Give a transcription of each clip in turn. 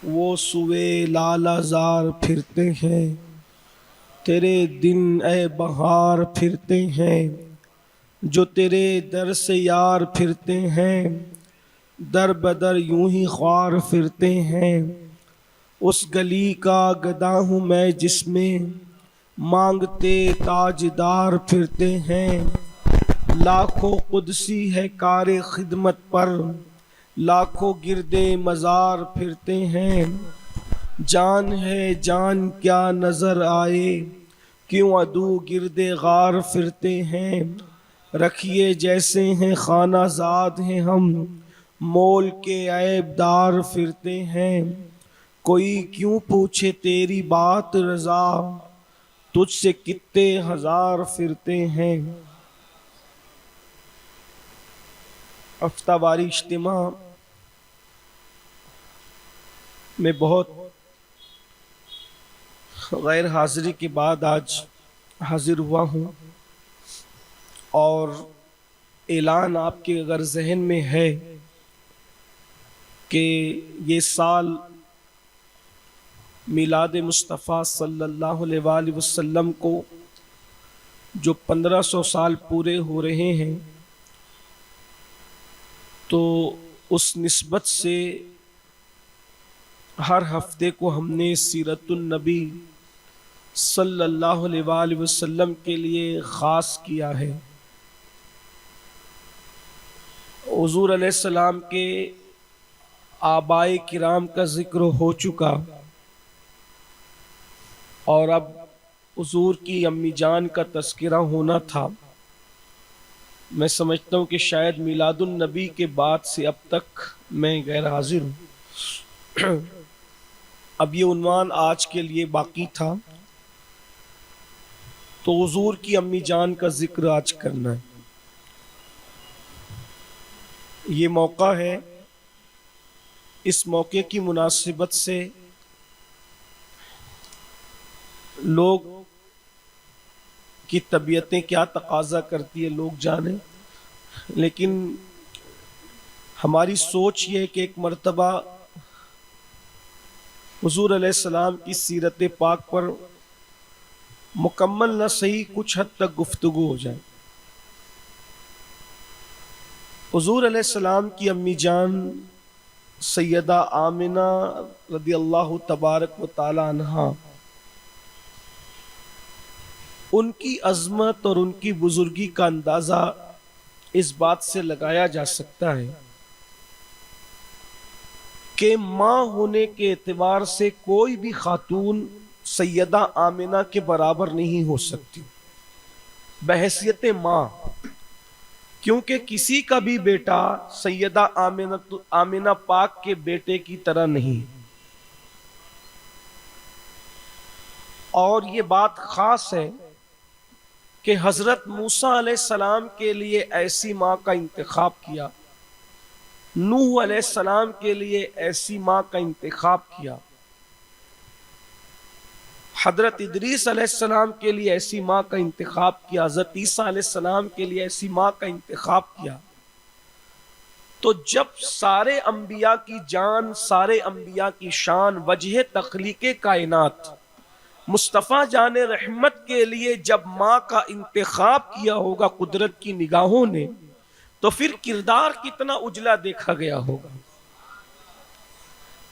وہ سوئے لالہ زار پھرتے ہیں، تیرے دن اے بہار پھرتے ہیں، جو تیرے در سے یار پھرتے ہیں، در بدر یوں ہی خوار پھرتے ہیں۔ اس گلی کا گدا ہوں میں جس میں مانگتے تاجدار پھرتے ہیں۔ لاکھوں قدسی ہے کار خدمت پر، لاکھوں گرد مزار پھرتے ہیں۔ جان ہے جان کیا نظر آئے، کیوں عدو گرد غار پھرتے ہیں۔ رکھیے جیسے ہیں خانہ زاد ہیں ہم، مول کے عیب دار پھرتے ہیں۔ کوئی کیوں پوچھے تیری بات رضا، تجھ سے کتے ہزار پھرتے ہیں۔ ہفتہ واری اجتماع میں بہت غیر حاضری کے بعد آج حاضر ہوا ہوں، اور اعلان آپ کے اگر ذہن میں ہے کہ یہ سال میلاد مصطفیٰ صلی اللہ علیہ وآلہ وسلم کو جو 1500 سال پورے ہو رہے ہیں، تو اس نسبت سے ہر ہفتے کو ہم نے سیرت النبی صلی اللہ علیہ وآلہ وسلم کے لیے خاص کیا ہے۔ حضور علیہ السلام کے آبائے کرام کا ذکر ہو چکا، اور اب حضور کی امی جان کا تذکرہ ہونا تھا۔ میں سمجھتا ہوں کہ شاید میلاد النبی کے بعد سے اب تک میں غیر حاضر ہوں۔ اب یہ عنوان آج کے لیے باقی تھا، تو حضور کی امی جان کا ذکر آج کرنا ہے۔ یہ موقع ہے، اس موقع کی مناسبت سے لوگ کی طبیعتیں کیا تقاضا کرتی ہے لوگ جانیں، لیکن ہماری سوچ یہ ہے کہ ایک مرتبہ حضور علیہ السلام کی سیرت پاک پر مکمل نہ صحیح کچھ حد تک گفتگو ہو جائے۔ حضور علیہ السلام کی امی جان سیدہ آمنہ رضی اللہ تبارک و تعالی عنہا، ان کی عظمت اور ان کی بزرگی کا اندازہ اس بات سے لگایا جا سکتا ہے کہ ماں ہونے کے اعتبار سے کوئی بھی خاتون سیدہ آمنہ کے برابر نہیں ہو سکتی بحیثیت ماں، کیونکہ کسی کا بھی بیٹا سیدہ آمنہ پاک کے بیٹے کی طرح نہیں۔ اور یہ بات خاص ہے کہ حضرت موسیٰ علیہ السلام کے لیے ایسی ماں کا انتخاب کیا، نوح علیہ السلام کے لیے ایسی ماں کا انتخاب کیا، حضرت ادریس علیہ السلام کے لیے ایسی ماں کا انتخاب کیا، حضرت عیسیٰ علیہ السلام کے لیے ایسی ماں کا انتخاب کیا۔ تو جب سارے انبیاء کی جان، سارے انبیاء کی شان، وجہ تخلیق کائنات مصطفیٰ جان رحمت کے لیے جب ماں کا انتخاب کیا ہوگا قدرت کی نگاہوں نے، تو پھر کردار کتنا اجلا دیکھا گیا ہوگا۔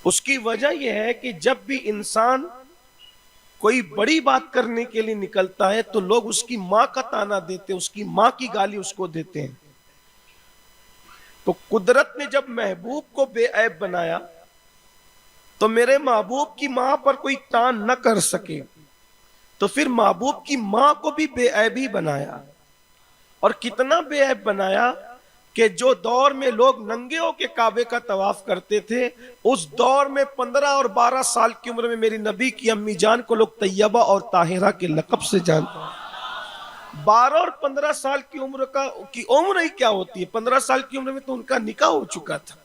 اس کی وجہ یہ ہے کہ جب بھی انسان کوئی بڑی بات کرنے کے لیے نکلتا ہے تو لوگ اس کی ماں کا تانا دیتے، اس کی ماں کی گالی اس کو دیتے ہیں۔ تو قدرت نے جب محبوب کو بے عیب بنایا تو میرے محبوب کی ماں پر کوئی تان نہ کر سکے، تو پھر محبوب کی ماں کو بھی بے عیب ہی بنایا۔ اور کتنا بے عیب بنایا کہ جو دور میں لوگ ننگے ہو کے کعبے کا طواف کرتے تھے، اس دور میں 15 اور 12 سال کی عمر میں میری نبی کی امی جان کو لوگ طیبہ اور طاہرہ کے لقب سے جانتے ہیں۔ 12 اور 15 سال کی عمر ہی کیا ہوتی ہے؟ 15 سال کی عمر میں تو ان کا نکاح ہو چکا تھا،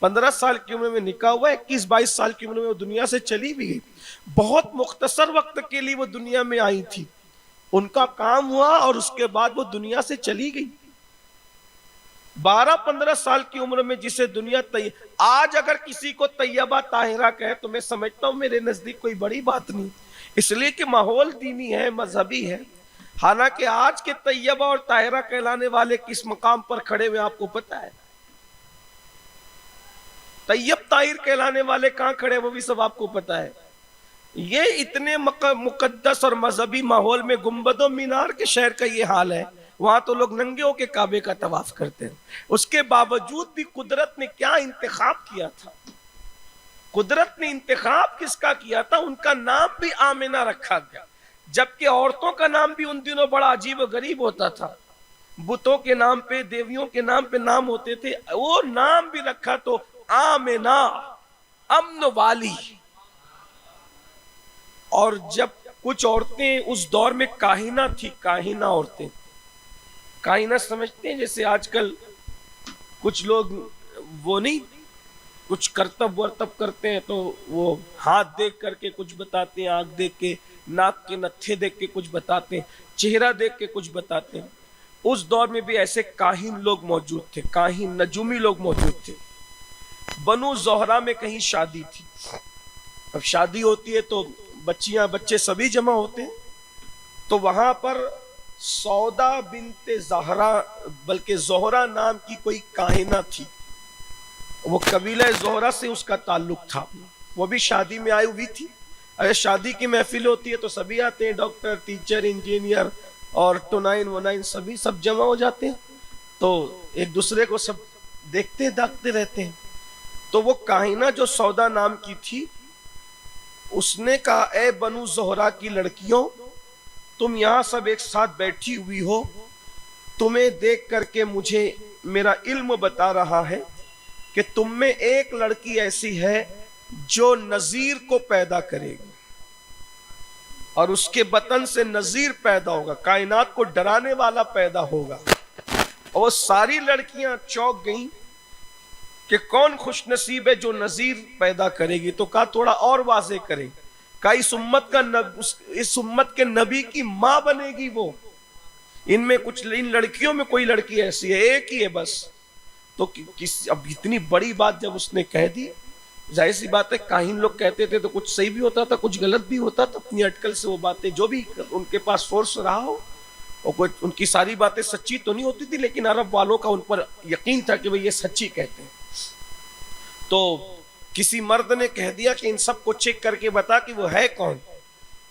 15 سال کی عمر میں نکاح ہوا، 21-22 سال کی عمر میں وہ دنیا سے چلی بھی گئی۔ بہت مختصر وقت کے لیے وہ دنیا میں آئی تھی، ان کا کام ہوا اور اس کے بعد وہ دنیا سے چلی گئی۔ 12-15 سال کی عمر میں جسے دنیا آج اگر کسی کو طیبہ طاہرہ کہے تو میں سمجھتا ہوں میرے نزدیک کوئی بڑی بات نہیں، اس لیے کہ ماحول دینی ہے، مذہبی ہے۔ حالانکہ آج کے طیبہ اور طاہرہ کہلانے والے کس مقام پر کھڑے ہوئے آپ کو پتا ہے؟ طیب طاہر کہلانے والے کہاں کھڑے وہ بھی سب آپ کو پتا ہے۔ یہ اتنے مقدس اور مذہبی ماحول میں گنبد و مینار کے شہر کا یہ حال ہے، وہاں تو لوگ ننگے ہو کے کعبے کا طواف کرتے ہیں۔ اس کے باوجود بھی قدرت نے کیا انتخاب کیا تھا؟ قدرت نے انتخاب کس کا کیا تھا؟ ان کا نام بھی آمنہ رکھا گیا، جبکہ عورتوں کا نام بھی ان دنوں بڑا عجیب و غریب ہوتا تھا، بتوں کے نام پہ، دیویوں کے نام پہ نام ہوتے تھے، وہ نام بھی رکھا تو آمنہ، امن والی۔ اور جب کچھ عورتیں اس دور میں کاہنہ تھی، کاہنہ عورتیں، کاہنہ سمجھتے ہیں جیسے آج کل کچھ لوگ وہ نہیں کچھ کرتب ورتب کرتے ہیں تو وہ ہاتھ دیکھ کر کے کچھ بتاتے ہیں، آنکھ دیکھ کے، ناک کے نتھے دیکھ کے کچھ بتاتے ہیں، چہرہ دیکھ کے کچھ بتاتے ہیں۔ اس دور میں بھی ایسے کاہن لوگ موجود تھے، کاہن نجومی لوگ موجود تھے۔ بنو زہرہ میں کہیں شادی تھی، اب شادی ہوتی ہے تو بچیاں بچے سبھی جمع ہوتے ہیں، تو وہاں پر سودا بنت زہرہ، بلکہ زہرہ نام کی کوئی کاہنہ تھی، وہ قبیلہ زہرہ سے اس کا تعلق تھا، وہ بھی شادی میں آئی ہوئی تھی۔ اگر شادی کی محفل ہوتی ہے تو سبھی آتے ہیں، ڈاکٹر، ٹیچر، انجینئر اور ٹونائن ونائن سبھی سب جمع ہو جاتے ہیں، تو ایک دوسرے کو سب دیکھتے داکھتے رہتے ہیں۔ تو وہ کاہنہ جو سودا نام کی تھی، اس نے کہا اے بنو زہرہ کی لڑکیوں، تم یہاں سب ایک ساتھ بیٹھی ہوئی ہو، تمہیں دیکھ کر کے مجھے میرا علم بتا رہا ہے کہ تم میں ایک لڑکی ایسی ہے جو نذیر کو پیدا کرے گی، اور اس کے بطن سے نذیر پیدا ہوگا، کائنات کو ڈرانے والا پیدا ہوگا۔ اور ساری لڑکیاں چونک گئیں کہ کون خوش نصیب ہے جو نذیر پیدا کرے گی، تو کہا تھوڑا اور واضح کرے، کہا اس امت کے نبی کی ماں بنے گی وہ، ان لڑکیوں میں کوئی لڑکی ایسی ہے، ایک ہی ہے بس۔ تو اب اتنی بڑی بات جب اس نے کہہ دی، ظاہر سی بات ہے کاہن لوگ کہتے تھے تو کچھ صحیح بھی ہوتا تھا، کچھ غلط بھی ہوتا تھا، اپنی اٹکل سے وہ باتیں جو بھی ان کے پاس سورس رہا ہو، اور کوئی ان کی ساری باتیں سچی تو نہیں ہوتی تھی، لیکن عرب والوں کا ان پر یقین تھا کہ وہ یہ سچی کہتے ہیں۔ تو کسی مرد نے کہہ دیا کہ ان سب کو چیک کر کے بتا کہ وہ ہے کون،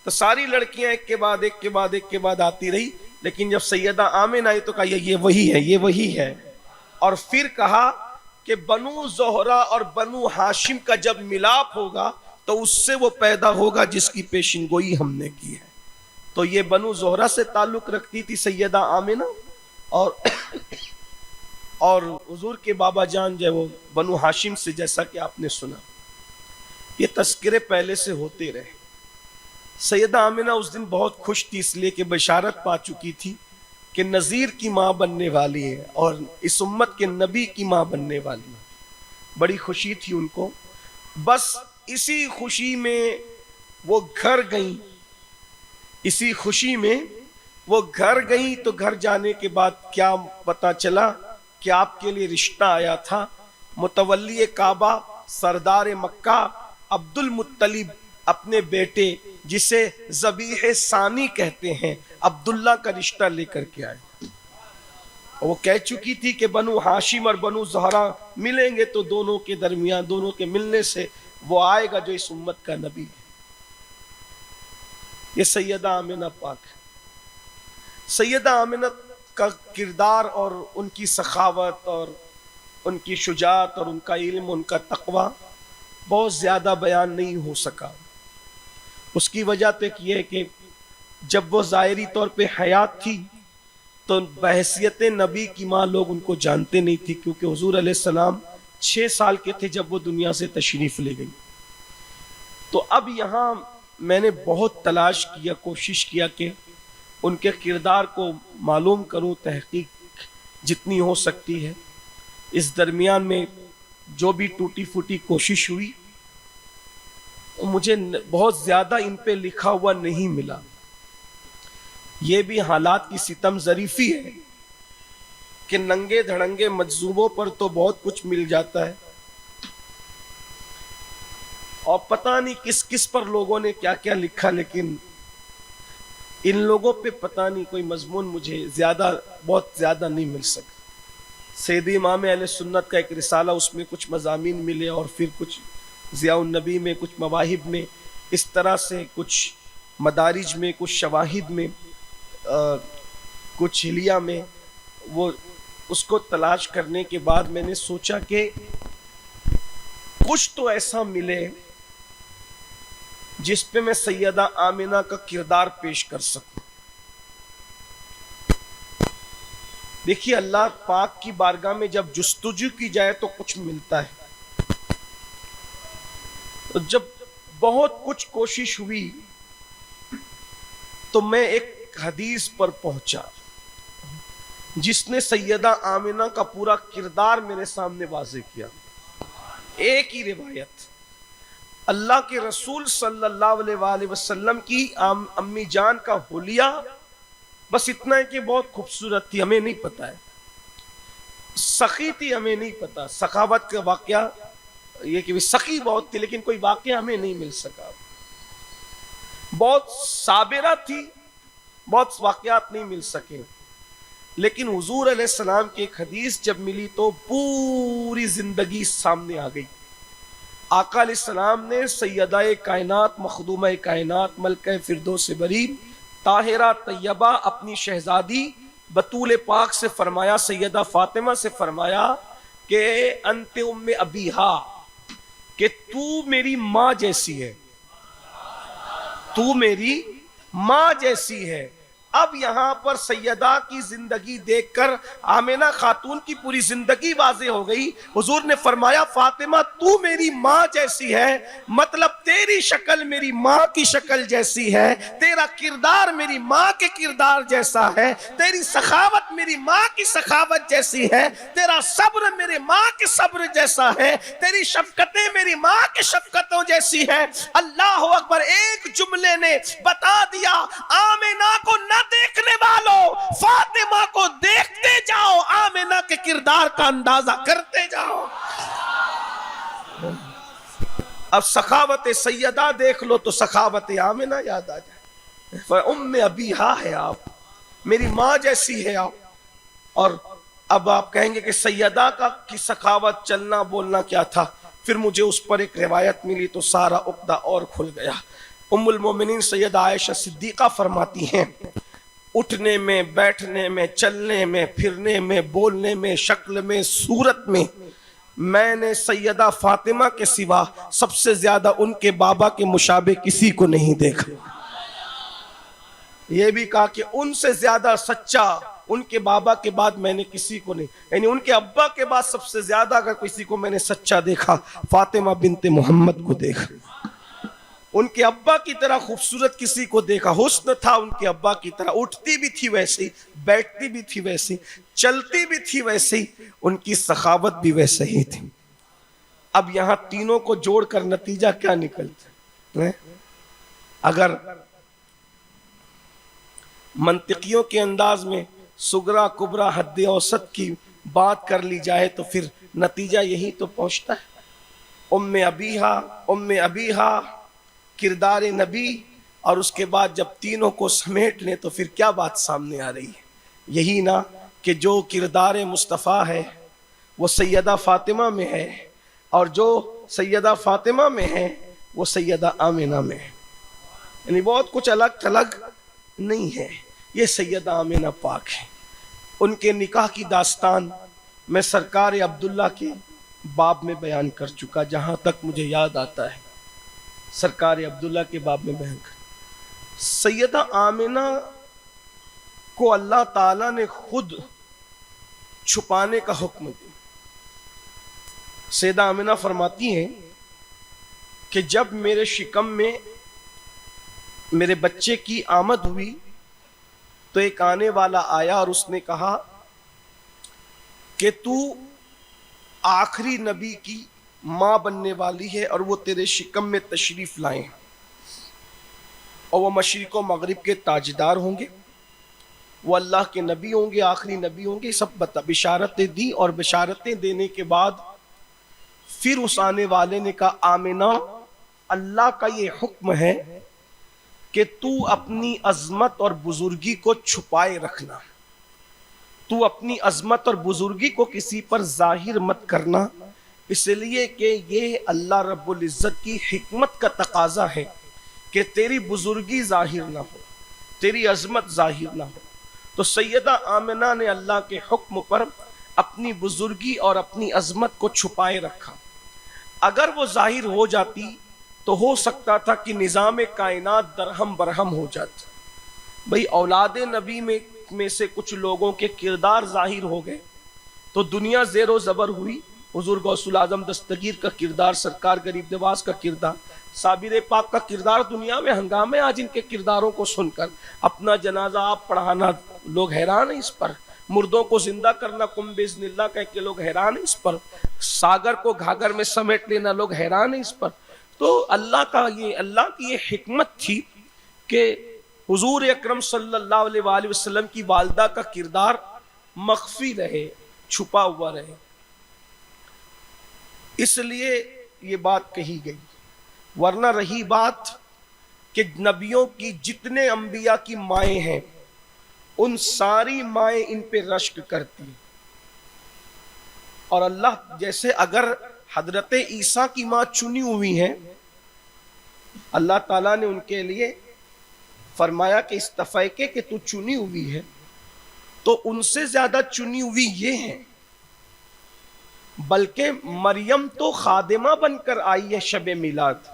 تو ساری لڑکیاں ایک کے بعد ایک کے بعد ایک کے بعد آتی رہی، لیکن جب سیدہ آمنہ آئی تو کہا یہ وہی ہے، یہ وہی ہے۔ اور پھر کہا کہ بنو زہرہ اور بنو ہاشم کا جب ملاپ ہوگا تو اس سے وہ پیدا ہوگا جس کی پیشن گوئی ہم نے کی ہے۔ تو یہ بنو زہرہ سے تعلق رکھتی تھی سیدہ آمنہ، اور حضور کے بابا جان جو وہ بنو ہاشم سے، جیسا کہ آپ نے سنا، یہ تذکرے پہلے سے ہوتے رہے۔ سیدہ آمنہ اس دن بہت خوش تھی، اس لیے کہ بشارت پا چکی تھی کہ نذیر کی ماں بننے والی ہے اور اس امت کے نبی کی ماں بننے والی ہے، بڑی خوشی تھی ان کو۔ بس اسی خوشی میں وہ گھر گئیں، اسی خوشی میں وہ گھر گئیں، تو گھر جانے کے بعد کیا پتا چلا کہ آپ کے لیے رشتہ آیا تھا، متولی کعبہ سردار مکہ عبد المطلب اپنے بیٹے جسے ذبیح ثانی کہتے ہیں، عبداللہ کا رشتہ لے کر کے آئے۔ وہ کہہ چکی تھی کہ بنو ہاشم اور بنو زہرہ ملیں گے تو دونوں کے درمیان، دونوں کے ملنے سے وہ آئے گا جو اس امت کا نبی ہے۔ یہ سیدہ آمنہ پاک ہے۔ سیدہ آمنہ کا کردار اور ان کی سخاوت اور ان کی شجاعت اور ان کا علم، ان کا تقوی بہت زیادہ بیان نہیں ہو سکا۔ اس کی وجہ تو یہ ہے کہ جب وہ ظاہری طور پہ حیات تھی تو بحیثیت نبی کی ماں لوگ ان کو جانتے نہیں تھی، کیونکہ حضور علیہ السلام 6 سال کے تھے جب وہ دنیا سے تشریف لے گئی۔ تو اب یہاں میں نے بہت تلاش کیا، کوشش کیا کہ ان کے کردار کو معلوم کروں، تحقیق جتنی ہو سکتی ہے۔ اس درمیان میں جو بھی ٹوٹی پھوٹی کوشش ہوئی، مجھے بہت زیادہ ان پہ لکھا ہوا نہیں ملا۔ یہ بھی حالات کی ستم ظریفی ہے کہ ننگے دھڑنگے مجذوبوں پر تو بہت کچھ مل جاتا ہے، اور پتہ نہیں کس کس پر لوگوں نے کیا کیا لکھا، لیکن ان لوگوں پہ پتہ نہیں کوئی مضمون مجھے بہت زیادہ نہیں مل سکا۔ سید امام اہل سنت کا ایک رسالہ، اس میں کچھ مضامین ملے، اور پھر کچھ ضیاء النبی میں، کچھ مواہب میں، اس طرح سے کچھ مدارج میں، کچھ شواہد میں، کچھ حلیہ میں۔ وہ اس کو تلاش کرنے کے بعد میں نے سوچا کہ کچھ تو ایسا ملے جس پہ میں سیدہ آمنہ کا کردار پیش کر سکوں۔ دیکھیے، اللہ پاک کی بارگاہ میں جب جستجو کی جائے تو کچھ ملتا ہے۔ جب بہت کچھ کوشش ہوئی تو میں ایک حدیث پر پہنچا جس نے سیدہ آمنہ کا پورا کردار میرے سامنے واضح کیا۔ ایک ہی روایت، اللہ کے رسول صلی اللہ علیہ وآلہ وسلم کی امی جان کا حلیہ، بس اتنا ہے کہ بہت خوبصورت تھی، ہمیں نہیں پتا ہے، سخی تھی، ہمیں نہیں پتا، سخاوت کا واقعہ یہ کہ سخی بہت تھی، لیکن کوئی واقعہ ہمیں نہیں مل سکا، بہت صابرہ تھی، بہت واقعات نہیں مل سکے، لیکن حضور علیہ السلام کی ایک حدیث جب ملی تو پوری زندگی سامنے آ گئی۔ آقا علیہ السلام نے سیدہ کائنات، مخدومہ کائنات، ملکہ فردوس بری، طاہرہ طیبہ، اپنی شہزادی بطول پاک سے فرمایا، سیدہ فاطمہ سے فرمایا کہ انت ام ابیہا، کہ تو میری ماں جیسی ہے، تو میری ماں جیسی ہے۔ اب یہاں پر سیدہ کی زندگی دیکھ کر آمنہ خاتون کی پوری زندگی واضح ہو گئی۔ حضور نے فرمایا فاطمہ تو میری ماں جیسی ہے، مطلب تیری شکل میری ماں کی شکل جیسی ہے، تیرا کردار میری ماں کے کردار جیسا ہے، تیری سخاوت میری ماں کی سخاوت جیسی ہے، تیرا صبر میرے ماں کے صبر جیسا ہے، تیری شفقتیں میری ماں کے شفقتوں جیسی ہے۔ اللہ اکبر، ایک جملے نے بتا دیا، آمنہ کو نہ دیکھنے والوں فاطمہ کو دیکھتے جاؤ، آمنہ کے کردار کا اندازہ کرتے جاؤ۔ اب سخاوت سیدہ دیکھ لو تو سخاوت آمنہ یاد آ جائے۔ ام ابیہا ہے آپ، میری ماں جیسی ہے آپ۔ اور اب آپ کہیں گے کہ سیدہ کی سخاوت، چلنا بولنا کیا تھا؟ پھر مجھے اس پر ایک روایت ملی تو سارا عقدہ اور کھل گیا۔ ام المومنین سیدہ عائشہ صدیقہ فرماتی ہیں، اٹھنے میں، بیٹھنے میں، چلنے میں، پھرنے میں، بولنے میں، شکل میں، صورت میں، میں نے سیدہ فاطمہ کے سوا سب سے زیادہ ان کے بابا کے مشابہ کسی کو نہیں دیکھا۔ یہ بھی کہا کہ ان سے زیادہ سچا ان کے بابا کے بعد میں نے کسی کو نہیں، یعنی ان کے ابا کے بعد سب سے زیادہ اگر کسی کو میں نے سچا دیکھا، فاطمہ بنت محمد کو دیکھا۔ ان کے ابا کی طرح خوبصورت کسی کو دیکھا، حسن تھا ان کے ابا کی طرح، اٹھتی بھی تھی ویسی، بیٹھتی بھی تھی ویسی، چلتی بھی تھی ویسی، ان کی سخاوت بھی ویسے ہی تھی۔ اب یہاں تینوں کو جوڑ کر نتیجہ کیا نکلتا ہے؟ اگر منطقیوں کے انداز میں سغرا کبرا حد اوسط کی بات کر لی جائے تو پھر نتیجہ یہی تو پہنچتا ہے۔ ام ابیہا کردار نبی، اور اس کے بعد جب تینوں کو سمیٹ لیں تو پھر کیا بات سامنے آ رہی ہے؟ یہی نا کہ جو کردار مصطفیٰ ہے وہ سیدہ فاطمہ میں ہے، اور جو سیدہ فاطمہ میں ہے وہ سیدہ آمنہ میں ہے، یعنی بہت کچھ الگ تھلگ نہیں ہے، یہ سیدہ آمنہ پاک ہے۔ ان کے نکاح کی داستان میں سرکار عبداللہ کے باب میں بیان کر چکا، جہاں تک مجھے یاد آتا ہے سرکار عبداللہ کے باب میں بیان کر۔ سیدہ آمنہ کو اللہ تعالیٰ نے خود چھپانے کا حکم دیا۔ سیدہ آمنہ فرماتی ہیں کہ جب میرے شکم میں میرے بچے کی آمد ہوئی تو ایک آنے والا آیا اور اس نے کہا کہ تو آخری نبی کی ماں بننے والی ہے اور وہ تیرے شکم میں تشریف لائیں، اور وہ مشرق و مغرب کے تاجدار ہوں گے، وہ اللہ کے نبی ہوں گے، آخری نبی ہوں گے، سب بشارتیں دی، اور بشارتیں دینے کے بعد پھر اس آنے والے نے کہا آمنہ اللہ کا یہ حکم ہے کہ تو اپنی عظمت اور بزرگی کو چھپائے رکھنا، تو اپنی عظمت اور بزرگی کو کسی پر ظاہر مت کرنا، اس لیے کہ یہ اللہ رب العزت کی حکمت کا تقاضا ہے کہ تیری بزرگی ظاہر نہ ہو، تیری عظمت ظاہر نہ ہو۔ تو سیدہ آمنہ نے اللہ کے حکم پر اپنی بزرگی اور اپنی عظمت کو چھپائے رکھا۔ اگر وہ ظاہر ہو جاتی تو ہو سکتا تھا کہ نظام کائنات درہم برہم ہو جاتا۔ بھئی اولاد نبی میں سے کچھ لوگوں کے کردار ظاہر ہو گئے تو دنیا زیر و زبر ہوئی۔ حضور غوث الاعظم دستگیر کا کردار، سرکار غریب نواز کا کردار، صابر پاک کا کردار دنیا میں ہنگامے آج ان کے کرداروں کو سن کر۔ اپنا جنازہ آپ پڑھانا، لوگ حیران ہیں اس پر۔ مردوں کو زندہ کرنا قم باذن اللہ کہہ کے لوگ حیران ہیں اس پر۔ ساگر کو گھاگھر میں سمیٹ لینا، لوگ حیران ہیں اس پر۔ تو اللہ کی یہ حکمت تھی کہ حضور اکرم صلی اللہ علیہ وآلہ وسلم کی والدہ کا کردار مخفی رہے، چھپا ہوا رہے، اس لیے یہ بات کہی گئی۔ ورنہ رہی بات کہ نبیوں کی جتنے انبیاء کی مائیں ہیں ان ساری مائیں ان پہ رشک کرتی ہیں، اور اللہ جیسے اگر حضرت عیسیٰ کی ماں چنی ہوئی ہیں، اللہ تعالیٰ نے ان کے لیے فرمایا کہ استفیکے کہ تو چنی ہوئی ہے، تو ان سے زیادہ چنی ہوئی یہ ہیں۔ بلکہ مریم تو خادمہ بن کر آئی ہے شب میلاد،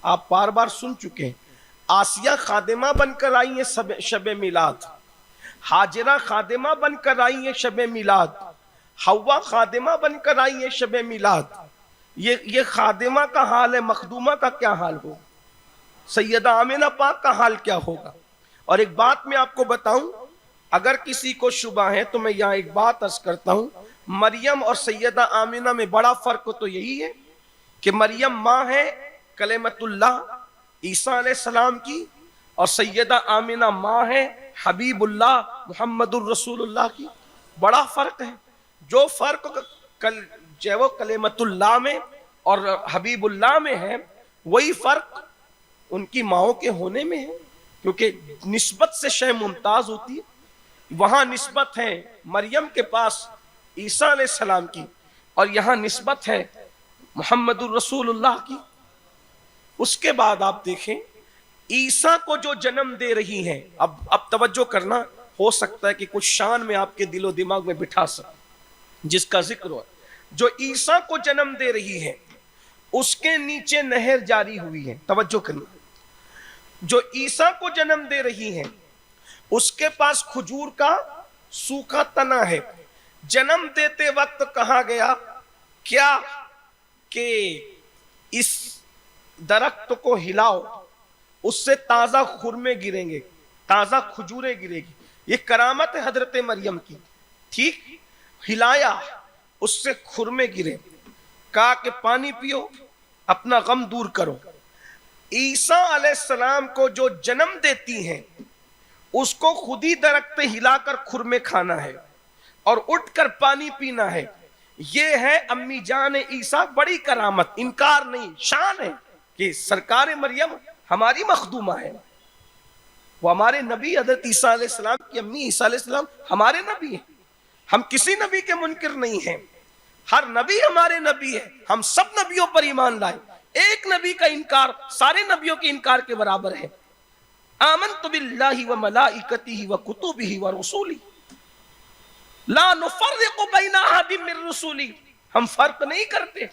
آپ بار بار سن چکے ہیں۔ آسیہ خادمہ بن کر آئی ہیں شب میلاد، ہاجرہ خادمہ بن کر آئی ہیں شب میلاد، حوا خادمہ بن کر آئی ہیں شب میلاد۔ یہ خادمہ کا حال ہے، مخدومہ کا کیا حال ہوگا؟ سیدہ آمنہ پاک کا حال کیا ہوگا؟ اور ایک بات میں آپ کو بتاؤں، اگر کسی کو شبہ ہے تو میں یہاں ایک بات عرض کرتا ہوں، مریم اور سیدہ آمنہ میں بڑا فرق تو یہی ہے کہ مریم ماں ہے کلمت اللہ عیسیٰ علیہ السلام کی، اور سیدہ آمنہ ماں ہے حبیب اللہ محمد الرسول اللہ کی۔ بڑا فرق ہے۔ جو فرق وہ کلمت اللہ میں اور حبیب اللہ میں ہے، وہی فرق ان کی ماؤں کے ہونے میں ہے، کیونکہ نسبت سے شے ممتاز ہوتی ہے۔ وہاں نسبت ہے مریم کے پاس عیسیٰ علیہ السلام کی، اور یہاں نسبت ہے محمد الرسول اللہ کی۔ اس کے بعد آپ دیکھیں عیسیٰ کو جو جنم دے رہی ہیں، اب توجہ کرنا، ہو سکتا ہے کہ کچھ شان میں آپ کے دل و دماغ میں بٹھا سکیں جس کا ذکر ہو۔ جو عیسیٰ کو جنم دے رہی ہے اس کے نیچے نہر جاری ہوئی ہے، توجہ کرنا۔ جو عیسیٰ کو جنم دے رہی ہے اس کے پاس کھجور کا سوکھا تنا ہے۔ جنم دیتے وقت کہا گیا کیا کہ اس درخت کو ہلاؤ، اس سے تازہ خرمے گریں گے، تازہ کھجوریں گرے گی۔ یہ کرامت ہے حضرت مریم کی، ٹھیک؟ ہلایا، اس سے خرمے گرے، کہا کہ پانی پیو، اپنا غم دور کرو۔ عیسیٰ علیہ السلام کو جو جنم دیتی ہیں اس کو خود ہی درخت ہلا کر خرمے کھانا ہے اور اٹھ کر پانی پینا ہے۔ یہ ہے امی جان عیسیٰ، بڑی کرامت، انکار نہیں، شان ہے کہ سرکار مریم ہماری مخدومہ ہے۔ وہ ہمارے نبی حضرت عیسیٰ علیہ السلام کی امی عیسیٰ علیہ السلام ہمارے نبی ہیں۔ ہم کسی نبی کے منکر نہیں ہیں، ہر نبی ہمارے نبی ہے، ہم سب نبیوں پر ایمان لائے۔ ایک نبی کا انکار سارے نبیوں کے انکار کے برابر ہے۔ آمنت باللہ و ملائکتہ و کتبہ و رسولہ لا نفرق بین احد من رسولہ، ہم فرق نہیں کرتے،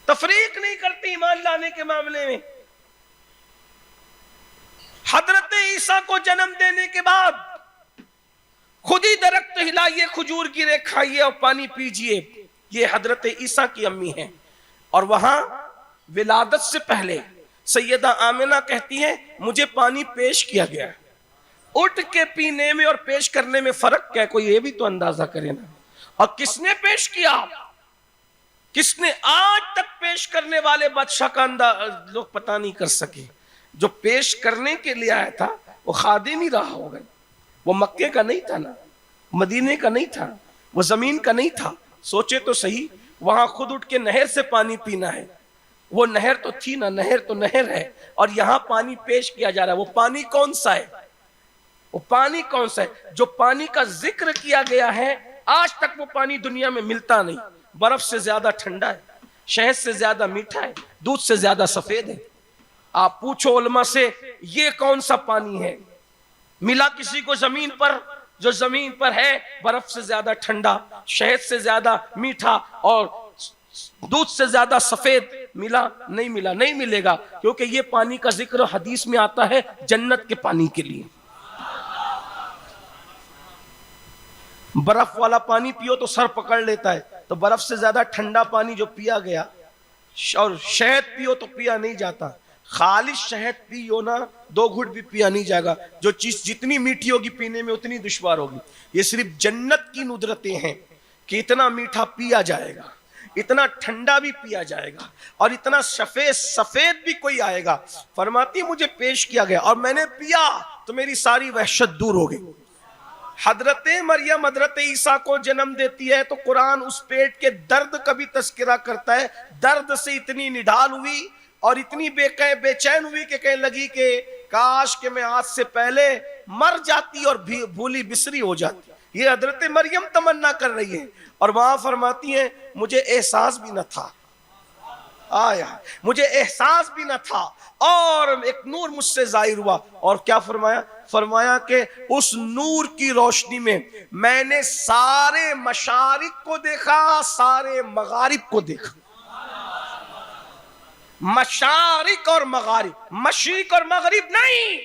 تفریق نہیں کرتے ایمان لانے کے معاملے میں۔ حضرت عیسیٰ کو جنم دینے کے بعد خود ہی درخت ہلائیے، کھجور گرے، کھائیے اور پانی پیجئے۔ یہ حضرت عیسیٰ کی امی ہیں۔ اور وہاں ولادت سے پہلے سیدہ آمنہ کہتی ہیں مجھے پانی پیش کیا گیا، اٹھ کے پینے میں اور پیش کرنے میں فرق کیا ہے؟ کوئی یہ بھی تو اندازہ کرے نا۔ اور کس نے پیش کیا؟ کس نے؟ آج تک پیش کرنے والے بادشاہ کا اندازہ لوگ پتہ نہیں کر سکے۔ جو پیش کرنے کے لیے آیا تھا وہ خادم ہی رہا ہوگا، وہ مکے کا نہیں تھا نا، مدینے کا نہیں تھا، وہ زمین کا نہیں تھا. سوچے تو صحیح، وہاں خود اٹھ کے نہر سے پانی پینا ہے. وہ نہر تو تھی نا، نہر تو نہر ہے، اور یہاں پانی پیش کیا جا رہا ہے. وہ پانی کون سا ہے؟ وہ پانی کون سا ہے؟ جو پانی کا ذکر کیا گیا ہے آج تک وہ پانی دنیا میں ملتا نہیں. برف سے زیادہ ٹھنڈا ہے، شہد سے زیادہ میٹھا ہے، دودھ سے زیادہ سفید ہے. آپ پوچھو علماء سے یہ کون سا پانی ہے؟ ملا کسی کو زمین پر؟ جو زمین پر ہے برف سے زیادہ ٹھنڈا، شہد سے زیادہ میٹھا اور دودھ سے زیادہ سفید ملا؟ نہیں ملا، نہیں ملے گا، کیونکہ یہ پانی کا ذکر حدیث میں آتا ہے جنت کے پانی کے لیے. برف والا پانی پیو تو سر پکڑ لیتا ہے، تو برف سے زیادہ ٹھنڈا پانی جو پیا گیا، اور شہد پیو تو پیا نہیں جاتا. خالص شہد پیو نا 2 گھٹ بھی پیا نہیں جائے گا. جو چیز جتنی میٹھی ہوگی پینے میں اتنی دشوار ہوگی. یہ صرف جنت کی ندرتیں ہیں کہ اتنا میٹھا پیا جائے گا، اتنا ٹھنڈا بھی پیا جائے گا، اور اتنا سفید بھی کوئی آئے گا. فرماتی مجھے پیش کیا گیا اور میں نے پیا تو میری ساری وحشت دور ہو گئی. حضرت مریم حضرت عیسیٰ کو جنم دیتی ہے تو قرآن اس پیٹ کے درد کا بھی تذکرہ کرتا ہے. درد سے اتنی نڈال ہوئی اور اتنی بے چین ہوئی کہ کہنے لگی کہ کاش کہ میں آج سے پہلے مر جاتی اور بھولی بسری ہو جاتی. یہ حضرت مریم تمنا کر رہی ہے، اور وہاں فرماتی ہیں مجھے احساس بھی نہ تھا، آیا مجھے احساس بھی نہ تھا، اور ایک نور مجھ سے ظاہر ہوا. اور کیا فرمایا؟ فرمایا کہ اس نور کی روشنی میں میں نے سارے مشارق کو دیکھا، سارے مغارب کو دیکھا. مشارق اور مغارب، مشرق اور مغرب نہیں،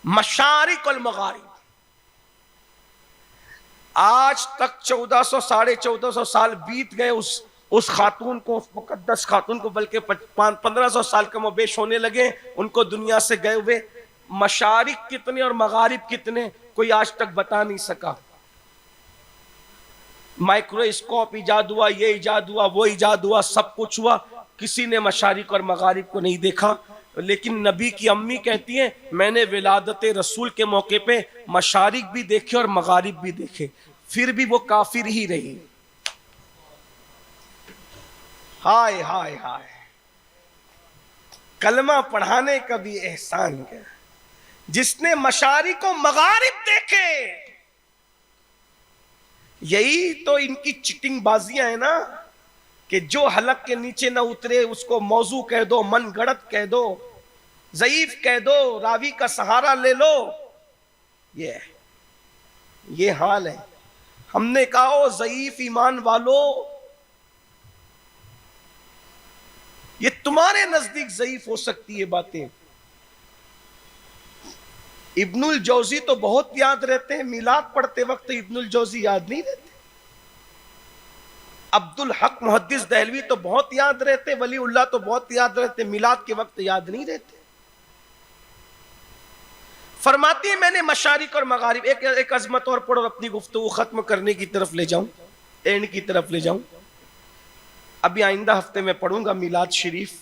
مشارق المغارب. آج تک 1400 ساڑھے 1400 سال بیت گئے اس خاتون کو، اس مقدس خاتون کو، بلکہ 1500 سال کم و بیش ہونے لگے ان کو دنیا سے گئے ہوئے. مشارق کتنے اور مغارب کتنے کوئی آج تک بتا نہیں سکا. مائکروسکوپ ایجاد ہوا، یہ ایجاد ہوا، وہ ایجاد ہوا، سب کچھ ہوا، کسی نے مشارق اور مغارب کو نہیں دیکھا. لیکن نبی کی امی کہتی ہیں میں نے ولادت رسول کے موقع پہ مشارق بھی دیکھے اور مغارب بھی دیکھے، پھر بھی وہ کافر ہی رہی. ہائے ہائے ہائے، کلمہ پڑھانے کا بھی احسان ہے. جس نے مشارق و مغارب دیکھے، یہی تو ان کی چٹنگ بازیاں ہیں نا، کہ جو حلق کے نیچے نہ اترے اس کو موضوع کہہ دو، من گڑت کہہ دو، ضعیف کہہ دو، راوی کا سہارا لے لو. یہ حال ہے. ہم نے کہا ضعیف ایمان والو، یہ تمہارے نزدیک ضعیف ہو سکتی ہے باتیں. ابن الجوزی تو بہت یاد رہتے ہیں، میلاد پڑھتے وقت ابن الجوزی یاد نہیں رہتے. عبد الحق محدث دہلوی تو بہت یاد رہتے، ولی اللہ تو بہت یاد رہتے، میلاد کے وقت یاد نہیں رہتے. فرماتی ہیں میں نے مشارق اور مغارب، ایک عظمت اور پڑھ اور اپنی گفتگو ختم کرنے کی طرف لے جاؤں، اینڈ کی طرف لے جاؤں. ابھی آئندہ ہفتے میں پڑھوں گا میلاد شریف،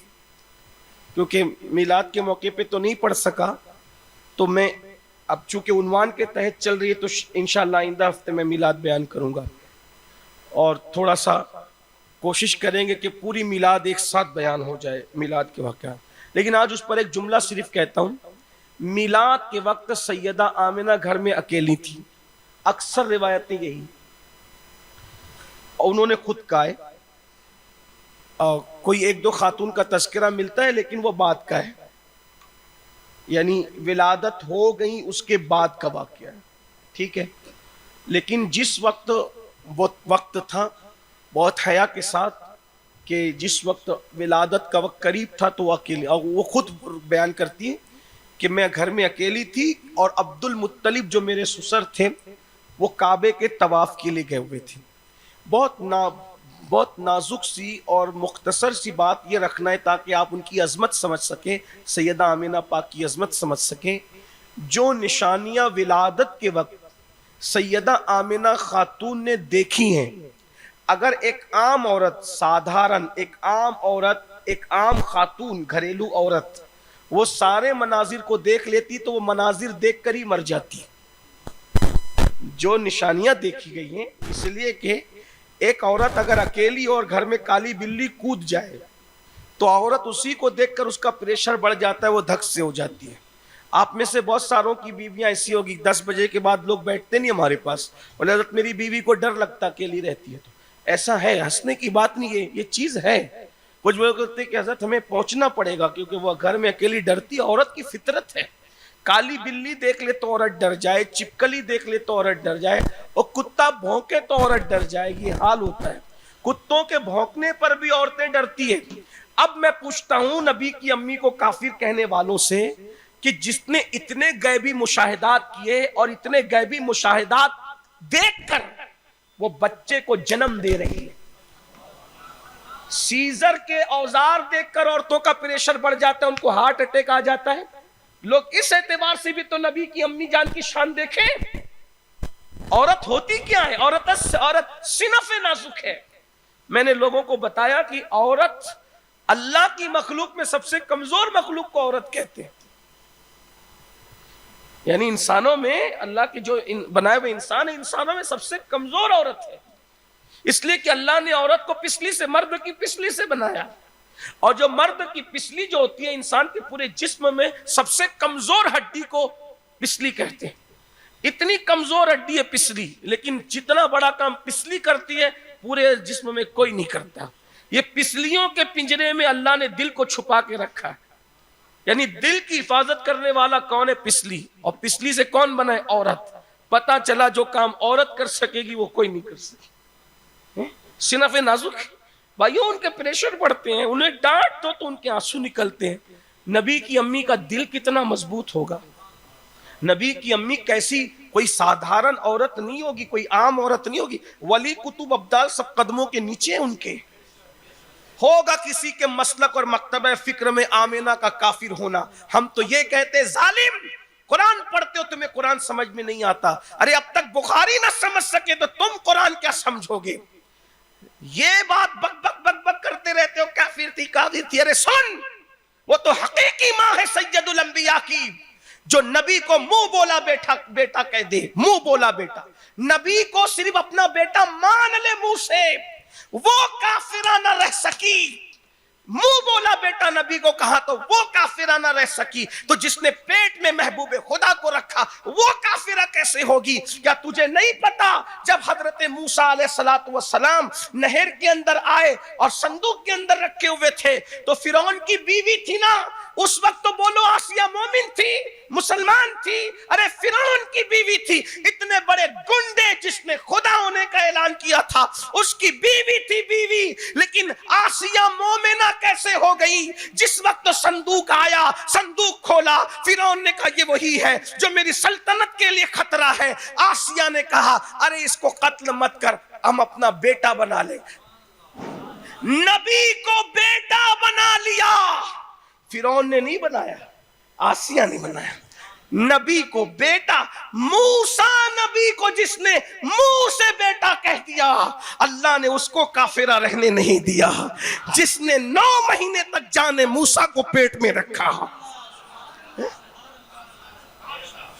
کیونکہ میلاد کے موقع پہ تو نہیں پڑھ سکا، تو میں اب چونکہ عنوان کے تحت چل رہی ہے تو انشاءاللہ آئندہ ہفتے میں میلاد بیان کروں گا، اور تھوڑا سا کوشش کریں گے کہ پوری میلاد ایک ساتھ بیان ہو جائے، میلاد کے واقعات. لیکن آج اس پر ایک جملہ صرف کہتا ہوں. میلاد کے وقت سیدہ آمنہ گھر میں اکیلی تھی، اکثر روایتیں یہی، اور انہوں نے خود کہا ہے. کوئی 1-2 خاتون کا تذکرہ ملتا ہے لیکن وہ بعد کا ہے، یعنی ولادت ہو گئی اس کے بعد کا واقعہ ہے، ٹھیک ہے. لیکن جس وقت وہ وقت تھا بہت حیا کے ساتھ، کہ جس وقت ولادت کا وقت قریب تھا تو وہ اکیلی، اور وہ خود بیان کرتی ہے کہ میں گھر میں اکیلی تھی، اور عبد المطلب جو میرے سسر تھے وہ کعبے کے طواف کے لیے گئے ہوئے تھے. بہت نازک سی اور مختصر سی بات یہ رکھنا ہے تاکہ آپ ان کی عظمت سمجھ سکیں، سیدہ آمنہ پاک کی عظمت سمجھ سکیں. جو نشانیاں ولادت کے وقت سیدہ آمنہ خاتون نے دیکھی ہیں، اگر ایک عام عورت، سادھارن ایک عام عورت، ایک عام خاتون، گھریلو عورت وہ سارے مناظر کو دیکھ لیتی تو وہ مناظر دیکھ کر ہی مر جاتی. جو نشانیاں دیکھی گئی ہیں اس لیے کہ ایک عورت اگر اکیلی اور گھر میں کالی بلی کود جائے تو عورت اسی کو دیکھ کر اس کا پریشر بڑھ جاتا ہے, وہ دھک سے ہو جاتی ہے. آپ میں سے بہت ساروں کی بیویاں ایسی ہوگی 10 بجے کے بعد لوگ بیٹھتے نہیں ہمارے پاس, اور حضرت میری بیوی کو ڈر لگتا اکیلی رہتی ہے. تو ایسا ہے, ہنسنے کی بات نہیں ہے, یہ چیز ہے. کچھ لوگ کہتے ہیں کہ حضرت ہمیں پہنچنا پڑے گا کیونکہ وہ گھر میں اکیلی ڈرتی, عورت کی فطرت ہے. کالی بلی دیکھ لے تو عورت ڈر جائے, چپکلی دیکھ لے تو عورت ڈر جائے, اور کتا بھونکے تو عورت ڈر جائے. یہ حال ہوتا ہے. کتوں کے بھونکنے پر بھی عورتیں ڈرتی ہیں. اب میں پوچھتا ہوں نبی کی امی کو کافر کہنے والوں سے کہ جس نے اتنے غیبی مشاہدات کیے اور اتنے غیبی مشاہدات دیکھ کر وہ بچے کو جنم دے رہی ہے, سیزر کے اوزار دیکھ کر عورتوں کا پریشر بڑھ جاتا ہے, ان کو ہارٹ اٹیک آ جاتا ہے. لوگ اس اعتبار سے بھی تو نبی کی امی جان کی شان دیکھیں. عورت ہوتی کیا ہے؟ عورت صنف نازک ہے. میں نے لوگوں کو بتایا کہ عورت اللہ کی مخلوق میں سب سے کمزور مخلوق کو عورت کہتے ہیں. یعنی انسانوں میں اللہ کے جو بنائے ہوئے انسان ہیں, انسانوں میں سب سے کمزور عورت ہے. اس لیے کہ اللہ نے عورت کو پسلی سے, مرد کی پسلی سے بنایا, اور جو مرد کی پسلی جو ہوتی ہے انسان کے پورے جسم میں سب سے کمزور ہڈی کو پسلی کہتے ہیں. اتنی کمزور ہڈی ہے پسلی, لیکن جتنا بڑا کام پسلی کرتی ہے پورے جسم میں کوئی نہیں کرتا. یہ پسلیوں کے پنجرے میں اللہ نے دل کو چھپا کے رکھا ہے. یعنی دل کی حفاظت کرنے والا کون ہے؟ پسلی. اور پسلی سے کون بنا ہے؟ عورت. پتا چلا جو کام عورت کر سکے گی وہ کوئی نہیں کر سکے. صنف نازک بھائیوں, ان کے پریشر بڑھتے ہیں, انہیں ڈانٹ دو تو ان کے آنسو نکلتے ہیں. نبی کی امی کا دل کتنا مضبوط ہوگا. نبی کی امی کیسی, کوئی سادھارن عورت نہیں ہوگی, کوئی عام عورت نہیں ہوگی. ولی کتب ابدال سب قدموں کے نیچے ان کے. ہوگا کسی کے مسلک اور مکتبہ فکر میں آمینہ کا کافر ہونا. ہم تو یہ کہتے ظالم, قرآن پڑھتے ہو تمہیں قرآن سمجھ میں نہیں آتا. ارے اب تک بخاری نہ سمجھ سکے تو تم قرآن کیا سمجھو گے؟ یہ بات بک بک بک بک کرتے رہتے ہو, کافر تھی کافر تھی. ارے سن, وہ تو حقیقی ماں ہے سید الانبیاء کی, جو نبی کو منہ بولا بیٹا کہہ دے. منہ بولا بیٹا, نبی کو صرف اپنا بیٹا مان لے منہ سے, وہ کافرانہ رہ سکی. منہ بولا بیٹا نبی کو کہا تو وہ کافرانہ رہ سکی. تو جس نے پیٹ میں محبوب خدا کو رکھا وہ کافرہ کیسے ہوگی؟ کیا تجھے نہیں پتا جب حضرت موسیٰ علیہ السلام نہر کے اندر آئے اور صندوق کے اندر رکھے ہوئے تھے تو فرعون کی بیوی تھی نا, اس وقت تو بولو آسیہ مومن تھی, مسلمان تھی. ارے فرعون کی بیوی تھی, اتنے بڑے گنڈے جس نے خدا ہونے کا اعلان کیا تھا, اس کی بیوی تھی بیوی. لیکن آسیہ مومنہ کیسے ہو گئی؟ جس وقت صندوق آیا, صندوق کھولا, فرعون نے کہا یہ وہی ہے جو میری سلطنت کے لیے خطرہ ہے. آسیہ نے کہا ارے اس کو قتل مت کر, ہم اپنا بیٹا بنا لیں. نبی کو بیٹا بنا لیا. فرعون نے نہیں بنایا, آسیہ نے بنایا. نبی کو بیٹا, موسیٰ نبی کو جس نے منہ سے بیٹا کہہ دیا, اللہ نے اس کو کافرہ رہنے نہیں دیا. جس نے 9 مہینے تک جانے موسیٰ کو پیٹ میں رکھا,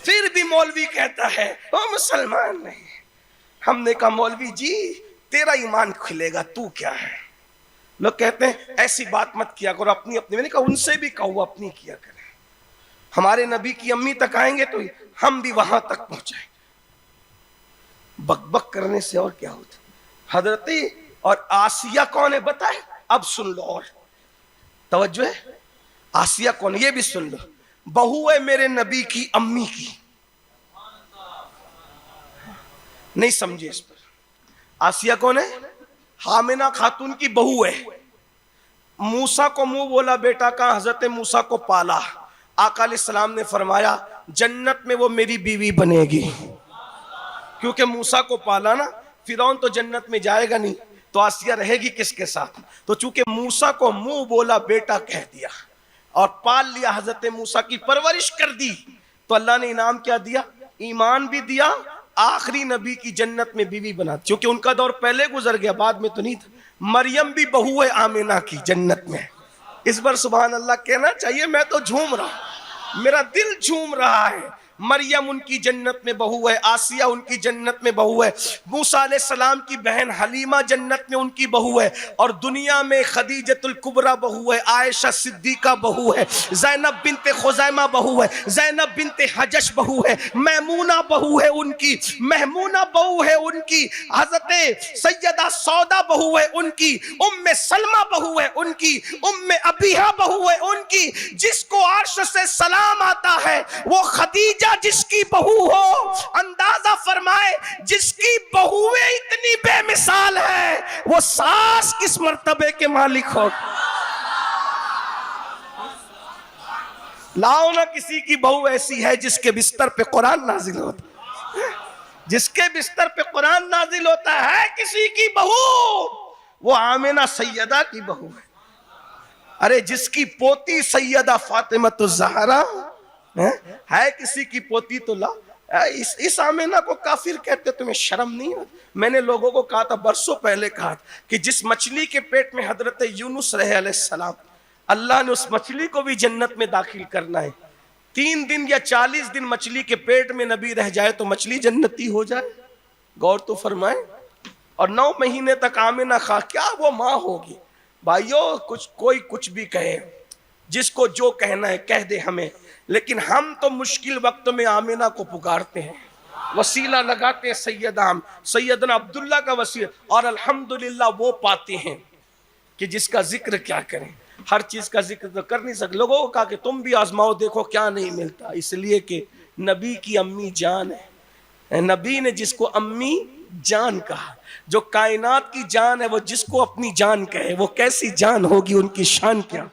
پھر بھی مولوی کہتا ہے وہ مسلمان نہیں. ہم نے کہا مولوی جی تیرا ایمان کھلے گا, تو کیا ہے؟ لوگ کہتے ہیں ایسی بات مت کیا کرو اپنی. میں نے کہا ان سے بھی کہو اپنی کیا کریں. ہمارے نبی کی امی تک آئیں گے تو ہم بھی وہاں تک پہنچائیں. بک بک کرنے سے اور کیا ہوتا. حضرت اور آسیہ کون ہے بتائے؟ اب سن لو, اور توجہ ہے. آسیہ کون ہے یہ بھی سن لو. بہو ہے میرے نبی کی امی کی. نہیں سمجھے اس پر. آسیہ کون ہے؟ حامنہ خاتون کی بہو ہے. موسیٰ کو منہ بولا بیٹا کا, حضرت موسیٰ کو پالا. آقا علیہ السلام نے فرمایا جنت میں وہ میری بیوی بنے گی, کیونکہ موسیٰ کو پالا نا. فرعون تو جنت میں جائے گا نہیں, تو آسیہ رہے گی کس کے ساتھ؟ تو چونکہ موسیٰ کو منہ بولا بیٹا کہہ دیا اور پال لیا, حضرت موسیٰ کی پرورش کر دی, تو اللہ نے انعام کیا دیا؟ ایمان بھی دیا, آخری نبی کی جنت میں بیوی بنا. چونکہ ان کا دور پہلے گزر گیا, بعد میں تو نہیں تھا. مریم بھی بہو ہے آمینہ کی جنت میں, اس پر سبحان اللہ کہنا چاہیے. میں تو جھوم رہا ہوں, میرا دل جھوم رہا ہے. مریم ان کی جنت میں بہو ہے, آسیہ ان کی جنت میں بہو ہے, موسیٰ علیہ السلام کی بہن حلیمہ جنت میں ان کی بہو ہے, اور دنیا میں خدیجۃ الکبریٰ بہو ہے, عائشہ صدیقہ بہو ہے, زینب بنت خزیمہ بہو ہے, زینب بنت حجش بہو ہے, میمونہ بہو ہے ان کی, میمونہ بہو ہے ان کی, حضرت سیدہ سودا بہو ہے ان کی, ام سلمہ بہو ہے ان کی, ام ابیہا بہو ہے ان کی. جس کو عرش سے سلام آتا ہے وہ خدیجہ جس کی بہو ہو. اندازہ فرمائے جس کی بہویں اتنی بے مثال ہے وہ ساس کس مرتبے کے مالک ہو. لاؤ نہ کسی کی بہو ایسی ہے جس کے بستر پہ قرآن نازل ہوتا, جس کے بستر پہ قرآن نازل ہوتا ہے کسی کی بہو, وہ آمنہ سیدہ کی بہو ہے. ارے جس کی پوتی سیدہ فاطمہ الزہرا ہے کسی کی پوتی تو لا. اس آمنہ کو کافر کہتے, تمہیں شرم نہیں ہے؟ میں نے لوگوں کو کہا تھا برسوں پہلے, کہا تھا کہ جس مچھلی کے پیٹ میں حضرت یونس رہے علیہ السلام, اللہ نے اس مچھلی کو بھی جنت میں داخل کرنا ہے. 3 دن یا 40 دن مچھلی کے پیٹ میں نبی رہ جائے تو مچھلی جنتی ہو جائے. غور تو فرمائیں. اور 9 مہینے تک آمنہ خواہ کیا وہ ماں ہوگی. بھائیو کوئی کچھ بھی کہے, جس کو جو کہنا ہے کہہ دے ہمیں, لیکن ہم تو مشکل وقت میں آمنہ کو پکارتے ہیں, وسیلہ لگاتے ہیں سیدنا عبداللہ کا وسیلہ, اور الحمدللہ وہ پاتے ہیں کہ جس کا ذکر کیا کریں. ہر چیز کا ذکر تو کر نہیں سکتے. لوگوں کو کہا کہ تم بھی آزماؤ دیکھو کیا نہیں ملتا, اس لیے کہ نبی کی امی جان ہے. نبی نے جس کو امی جان کہا, جو کائنات کی جان ہے, وہ جس کو اپنی جان کہے وہ کیسی جان ہوگی, ان کی شان کیا.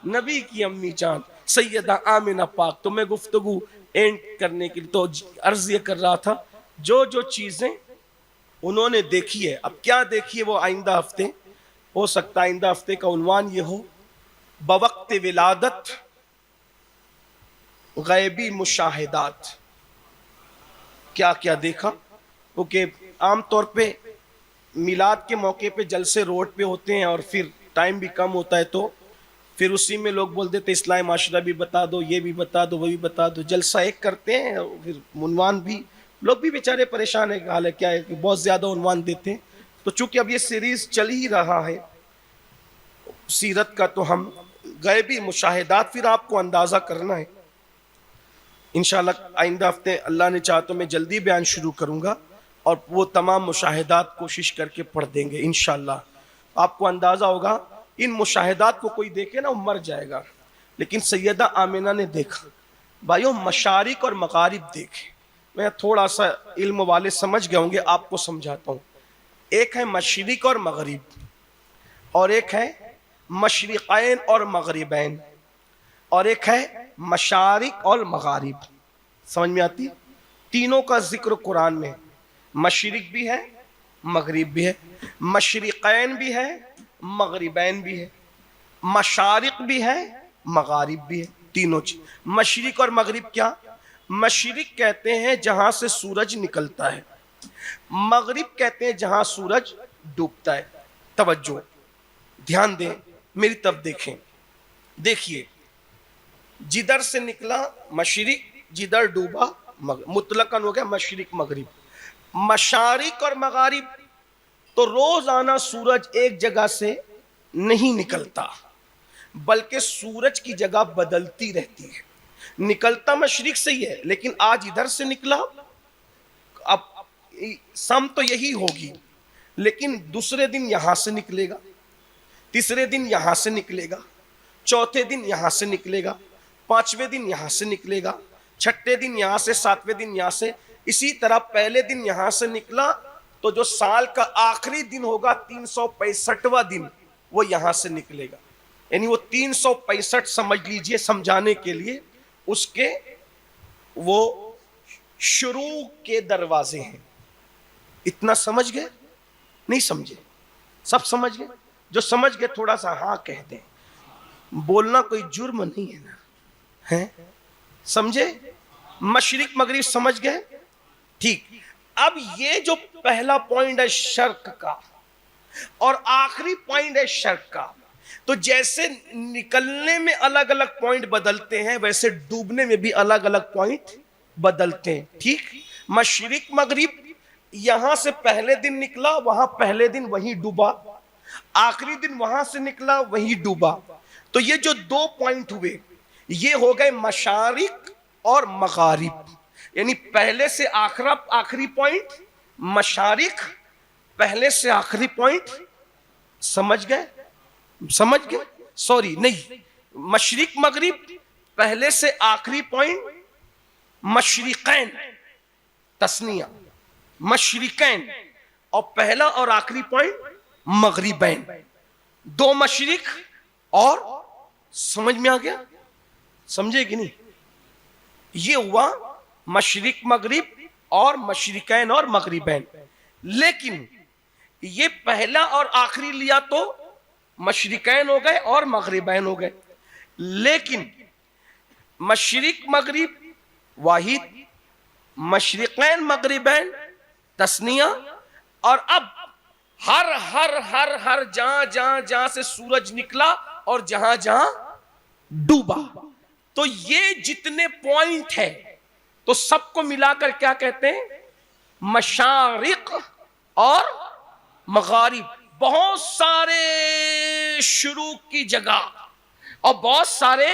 نبی کی امی جان سیدہ آمنہ پاک. تو میں گفتگو اینڈ کرنے کے لیے تو عرض یہ کر رہا تھا, جو چیزیں انہوں نے دیکھی ہے, اب کیا دیکھی ہے وہ آئندہ ہفتے, ہو سکتا ہے آئندہ ہفتے کا عنوان یہ ہو, بوقت ولادت غیبی مشاہدات. کیا کیا دیکھا, کیونکہ عام طور پہ میلاد کے موقع پہ جلسے روڈ پہ ہوتے ہیں اور پھر ٹائم بھی کم ہوتا ہے, تو پھر اسی میں لوگ بول دیتے اصلاح معاشرہ بھی بتا دو, یہ بھی بتا دو, وہ بھی بتا دو. جلسہ ایک کرتے ہیں, پھر عنوان بھی لوگ بھی بیچارے پریشان ہے کہ حال ہے کیا ہے کہ بہت زیادہ عنوان دیتے ہیں. تو چونکہ اب یہ سیریز چل ہی رہا ہے سیرت کا, تو ہم غیبی مشاہدات پھر آپ کو اندازہ کرنا ہے. انشاءاللہ آئندہ ہفتے اللہ نے چاہا تو میں جلدی بیان شروع کروں گا, اور وہ تمام مشاہدات کوشش کر کے پڑھ دیں گے انشاءاللہ. آپ کو اندازہ ہوگا ان مشاہدات کو کوئی دیکھے نا وہ مر جائے گا, لیکن سیدہ آمنہ نے دیکھا. بھائیو مشارق اور مغارب دیکھے. میں تھوڑا سا علم والے سمجھ گئے ہوں گے, آپ کو سمجھاتا ہوں. ایک ہے مشرق اور مغرب, اور ایک ہے مشرقین اور مغربین, اور ایک ہے مشارق اور مغارب. سمجھ میں آتی؟ تینوں کا ذکر قرآن میں, مشرق بھی ہے مغرب بھی ہے, مشرقین بھی ہے مغربین بھی ہے, مشارق بھی ہے مغارب بھی ہے. تینوں چیز. مشرق اور مغرب کیا؟ مشرق کہتے ہیں جہاں سے سورج نکلتا ہے, مغرب کہتے ہیں جہاں سورج ڈوبتا ہے. توجہ دھیان دیں, میری طرف دیکھیں. دیکھیے جدھر سے نکلا مشرق, جدھر ڈوبا مغرب, مطلقاً ہو گیا مشرق مغرب. مشارق اور مغارب تو روزانہ سورج ایک جگہ سے نہیں نکلتا, بلکہ سورج کی جگہ بدلتی رہتی ہے. نکلتا مشرق سے ہی ہے, لیکن آج ادھر سے نکلا, اب سم تو یہی ہوگی, لیکن دوسرے دن یہاں سے نکلے گا, تیسرے دن یہاں سے نکلے گا, چوتھے دن یہاں سے نکلے گا, 5ویں دن یہاں سے نکلے گا, 6ٹھے دن یہاں سے, 7ویں دن یہاں سے. اسی طرح پہلے دن یہاں سے نکلا تو جو سال کا آخری دن ہوگا 365واں دن, وہ یہاں سے نکلے گا. یعنی وہ 365 سمجھ لیجئے سمجھانے کے لیے اس کے وہ شروع کے دروازے ہیں. اتنا سمجھ گئے؟ نہیں سمجھے؟ سب سمجھ گئے؟ جو سمجھ گئے تھوڑا سا ہاں کہہ دیں, بولنا کوئی جرم نہیں ہے نا, ہیں سمجھے؟ مشرق مغرب سمجھ گئے؟ ٹھیک. اب یہ جو پہلا پوائنٹ ہے شرق کا اور آخری پوائنٹ ہے شرق کا, تو جیسے نکلنے میں الگ الگ پوائنٹ بدلتے ہیں ویسے ڈوبنے میں بھی الگ الگ پوائنٹ بدلتے ہیں. ٹھیک, مشرق مغرب یہاں سے پہلے دن نکلا وہاں پہلے دن وہیں ڈوبا, آخری دن وہاں سے نکلا وہیں ڈوبا. تو یہ جو 2 پوائنٹ ہوئے یہ ہو گئے مشارق اور مغارب, یعنی پہلے سے آخری پوائنٹ مشارق, پہلے سے آخری پوائنٹ. سمجھ گئے؟ سوری نہیں, مشرق مغرب پہلے سے آخری پوائنٹ مشرقین تسنیہ, مشرقین, اور پہلا اور آخری پوائنٹ مغربین, 2 مشرق اور, سمجھ میں آ گیا؟ سمجھے کہ نہیں؟ یہ ہوا مشرق مغرب اور مشرقین اور مغربین. لیکن یہ پہلا اور آخری لیا تو مشرقین ہو گئے اور مغربین ہو گئے. لیکن مشرق مغرب واحد, مشرقین مغربین تسنیہ, اور اب ہر جہاں سے سورج نکلا اور جہاں ڈوبا, تو یہ جتنے پوائنٹ ہیں تو سب کو ملا کر کیا کہتے ہیں؟ مشارق اور مغارب. بہت سارے شروق کی جگہ اور بہت سارے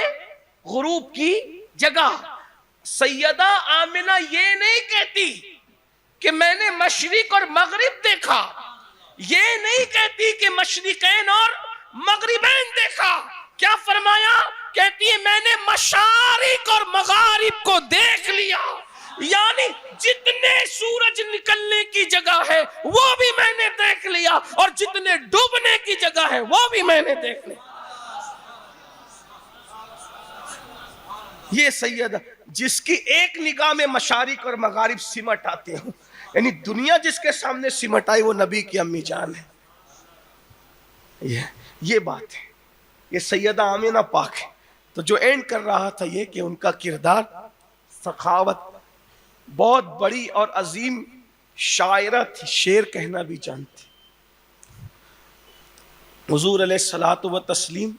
غروب کی جگہ. سیدہ آمنہ یہ نہیں کہتی کہ میں نے مشرق اور مغرب دیکھا, یہ نہیں کہتی کہ مشرقین اور مغربین دیکھا. کیا فرمایا؟ کہتی ہے میں نے مشارق اور مغارب کو دیکھ لیا, یعنی جتنے سورج نکلنے کی جگہ ہے وہ بھی میں نے دیکھ لیا اور جتنے ڈوبنے کی جگہ ہے وہ بھی میں نے دیکھ لیا. یہ سیدہ جس کی ایک نگاہ میں مشارق اور مغارب سمٹ آتے ہیں, یعنی دنیا جس کے سامنے سمٹ آئی وہ نبی کی امی جان ہے. یہ بات ہے, یہ سیدہ آمنہ پاک ہے. تو جو اینڈ کر رہا تھا یہ کہ ان کا کردار, سخاوت, بہت بڑی اور عظیم شاعرہ تھی, شعر کہنا بھی جانتی. حضور علیہ الصلوۃ والتسلیم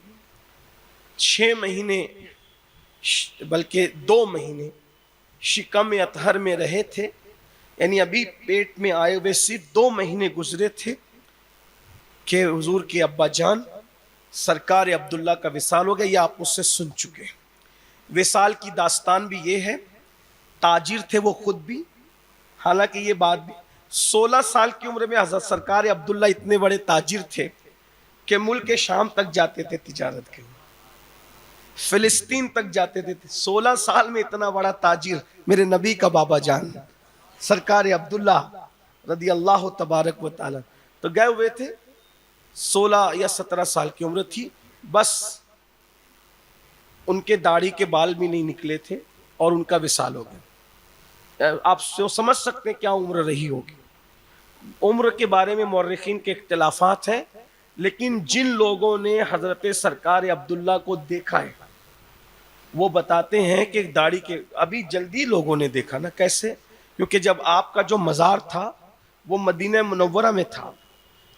6 مہینے بلکہ 2 مہینے شکم اطہر میں رہے تھے, یعنی ابھی پیٹ میں آئے ہوئے صرف 2 مہینے گزرے تھے کہ حضور کے ابا جان سرکار عبداللہ کا وصال ہو گیا. یہ آپ مجھ سے سن چکے. وصال کی داستان بھی یہ ہے, تاجر تھے وہ خود بھی, حالانکہ یہ بات بھی 16 سال کی عمر میں حضرت سرکار عبداللہ اتنے بڑے تاجر تھے کہ ملک شام تک جاتے تھے تجارت کے, فلسطین تک جاتے تھے. 16 سال میں اتنا بڑا تاجر میرے نبی کا بابا جان سرکار عبداللہ رضی اللہ تبارک و تعالی, تو گئے ہوئے تھے. 16 یا 17 سال کی عمر تھی, بس ان کے داڑھی کے بال بھی نہیں نکلے تھے اور ان کا وصال ہو گیا. آپ سمجھ سکتے ہیں کیا عمر رہی ہوگی. عمر کے بارے میں مورخین کے اختلافات ہیں, لیکن جن لوگوں نے حضرت سرکار عبداللہ کو دیکھا ہے وہ بتاتے ہیں کہ داڑھی کے, ابھی جلدی لوگوں نے دیکھا نا, کیسے؟ کیونکہ جب آپ کا جو مزار تھا وہ مدینہ منورہ میں تھا,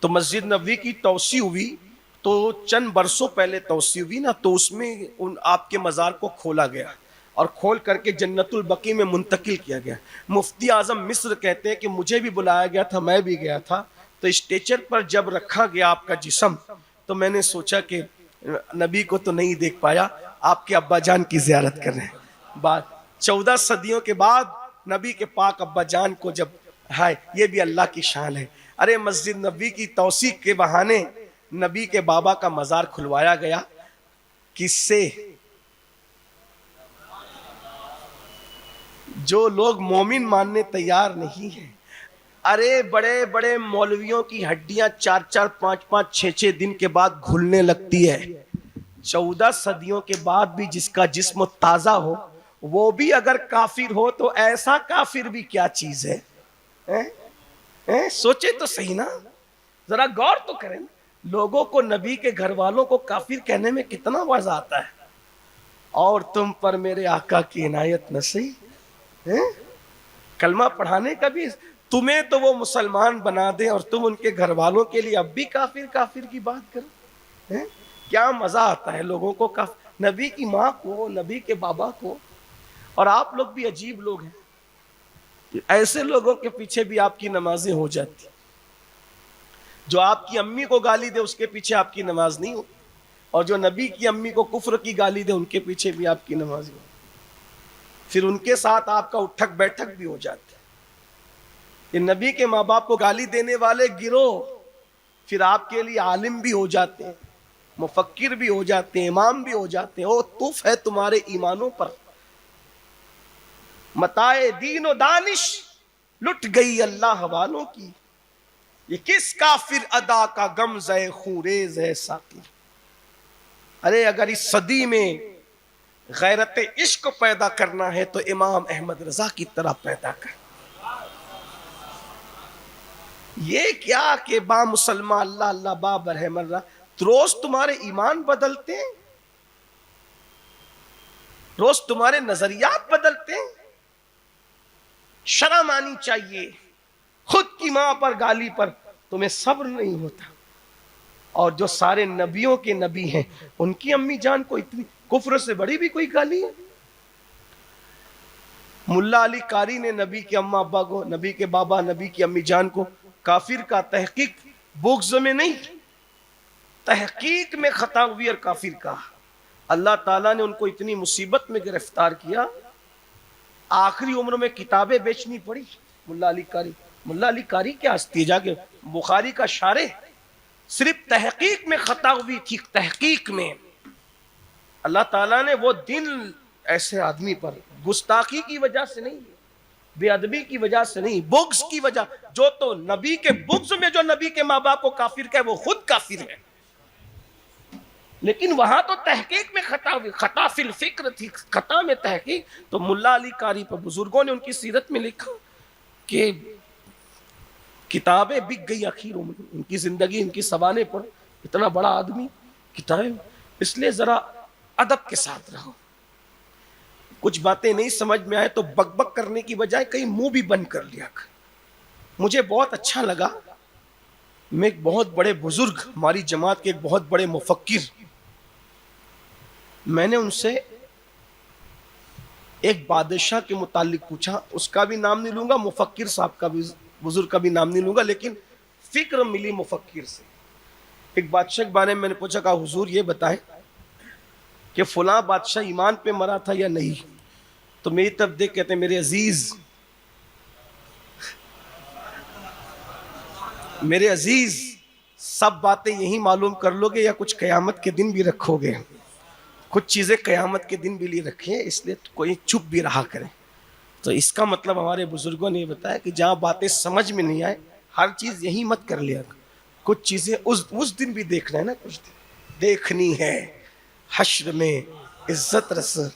تو مسجد نبوی کی توسیع ہوئی تو چند برسوں پہلے توسیع ہوئی نا, تو اس میں آپ کے مزار کو کھولا گیا اور کھول کر کے جنت البقیع میں منتقل کیا گیا. مفتی اعظم مصر کہتے ہیں کہ مجھے بھی بلایا گیا تھا, میں بھی گیا تھا. تو اسٹیچر پر جب رکھا گیا آپ کا جسم تو میں نے سوچا کہ نبی کو تو نہیں دیکھ پایا, آپ کے ابا جان کی زیارت کر رہے ہیں. بات 14 صدیوں کے بعد نبی کے پاک ابا جان کو جب, ہائے یہ بھی اللہ کی شان ہے. ارے مسجد نبوی کی توسیع کے بہانے نبی کے بابا کا مزار کھلوایا گیا. کس سے؟ جو لوگ مومن ماننے تیار نہیں ہیں. ارے بڑے بڑے مولویوں کی ہڈیاں 4 5 6 دن کے بعد گھلنے لگتی ہے. 14 صدیوں کے بعد بھی جس کا جسم تازہ ہو وہ بھی اگر کافر ہو تو ایسا کافر بھی کیا چیز ہے؟ سوچے تو صحیح نا, ذرا غور تو کریں. لوگوں کو, نبی کے گھر والوں کو کافر کہنے میں کتنا مزہ آتا ہے. اور تم پر میرے آقا کی عنایت نصیب, کلمہ پڑھانے کا بھی, تمہیں تو وہ مسلمان بنا دیں اور تم ان کے گھر والوں کے لیے اب بھی کافر کی بات کرو. کیا مزہ آتا ہے لوگوں کو، نبی کی ماں کو، نبی کے بابا کو. اور آپ لوگ بھی عجیب لوگ ہیں، ایسے لوگوں کے پیچھے بھی آپ کی نمازیں ہو جاتی. جو آپ کی امی کو گالی دے اس کے پیچھے آپ کی نماز نہیں ہوتی، اور جو نبی کی امی کو کفر کی گالی دے ان کے پیچھے بھی آپ کی نماز ہوتی. پھر ان کے ساتھ آپ کا اٹھک بیٹھک بھی ہو جاتا ہے. یہ نبی کے ماں باپ کو گالی دینے والے گروہ پھر آپ کے لیے عالم بھی ہو جاتے ہیں، مفکر بھی ہو جاتے ہیں، امام بھی ہو جاتے ہیں. او طف ہے تمہارے ایمانوں پر، متاع دین و دانش لٹ گئی اللہ والوں کی. یہ کس کافر ادا کا غمزہ خوریز ہے ساقی. ارے اگر اس صدی میں غیرت عشق پیدا کرنا ہے تو امام احمد رضا کی طرح پیدا کر. یہ کیا کہ با مسلمان اللہ اللہ با برہم اللہ، روز تمہارے ایمان بدلتے ہیں، روز تمہارے نظریات بدلتے ہیں. شرم آنی چاہیے. خود کی ماں پر گالی پر تمہیں صبر نہیں ہوتا، اور جو سارے نبیوں کے نبی ہیں ان کی امی جان کو اتنی کفر سے بڑی بھی کوئی گالی ہے. ملا علی قاری نے نبی کے اماں ابا کو، نبی کے بابا، نبی کی امی جان کو کافر کا. تحقیق بغض میں نہیں، تحقیق میں خطا ہوئی اور کافر کا. اللہ تعالیٰ نے ان کو اتنی مصیبت میں گرفتار کیا، آخری عمر میں کتابیں بیچنی پڑی. ملا علی قاری، ملا علی قاری کیا ہستی ہے، جا کے بخاری کا شارح. صرف تحقیق میں خطا ہوئی تھی، تحقیق میں. اللہ تعالیٰ نے وہ دل ایسے آدمی پر، گستاخی کی وجہ سے نہیں، بے ادبی کی وجہ سے نہیں، بغض کی وجہ. جو تو نبی کے بغض میں جو نبی کے ماں باپ کو کافر کہے وہ خود کافر ہے. لیکن وہاں تو تحقیق میں خطا ہوئی، خطا فی الفکر تھی، خطا میں تحقیق. تو ملا علی قاری پر بزرگوں نے ان کی سیرت میں لکھا کہ کتابیں بک گئی آخر عمر، ان کی زندگی ان کی سوانے پر. اتنا بڑا آدمی کتابیں. اس لیے ذرا ادب کے ساتھ رہو. کچھ باتیں نہیں سمجھ میں آئے تو بک بک کرنے کی بجائے کہیں منہ بھی بند کر لیا کر. مجھے بہت اچھا لگا، میں ایک بہت بڑے بزرگ، ہماری جماعت کے ایک بہت بڑے مفکر، میں نے ان سے ایک بادشاہ کے متعلق پوچھا. اس کا بھی نام نہیں لوں گا، مفکر صاحب کا بھی، بزرگ کا بھی نام نہیں لوں گا، لیکن فکر ملی مفکر سے. ایک بادشاہ کے بارے میں نے پوچھا، کہا حضور یہ بتائیں کہ فلاں بادشاہ ایمان پہ مرا تھا یا نہیں. تو میری طرف دیکھ کہتے ہیں میرے عزیز، میرے عزیز سب باتیں یہی معلوم کر لو گے یا کچھ قیامت کے دن بھی رکھو گے؟ کچھ چیزیں قیامت کے دن بھی لیے رکھیں، اس لیے کوئی چپ بھی رہا کریں. تو اس کا مطلب ہمارے بزرگوں نے یہ بتایا کہ جہاں باتیں سمجھ میں نہیں آئے ہر چیز یہی مت کر لیا، کچھ چیزیں اس دن بھی دیکھنا ہے نا، کچھ دن دیکھنی ہے حشر میں عزت رسول.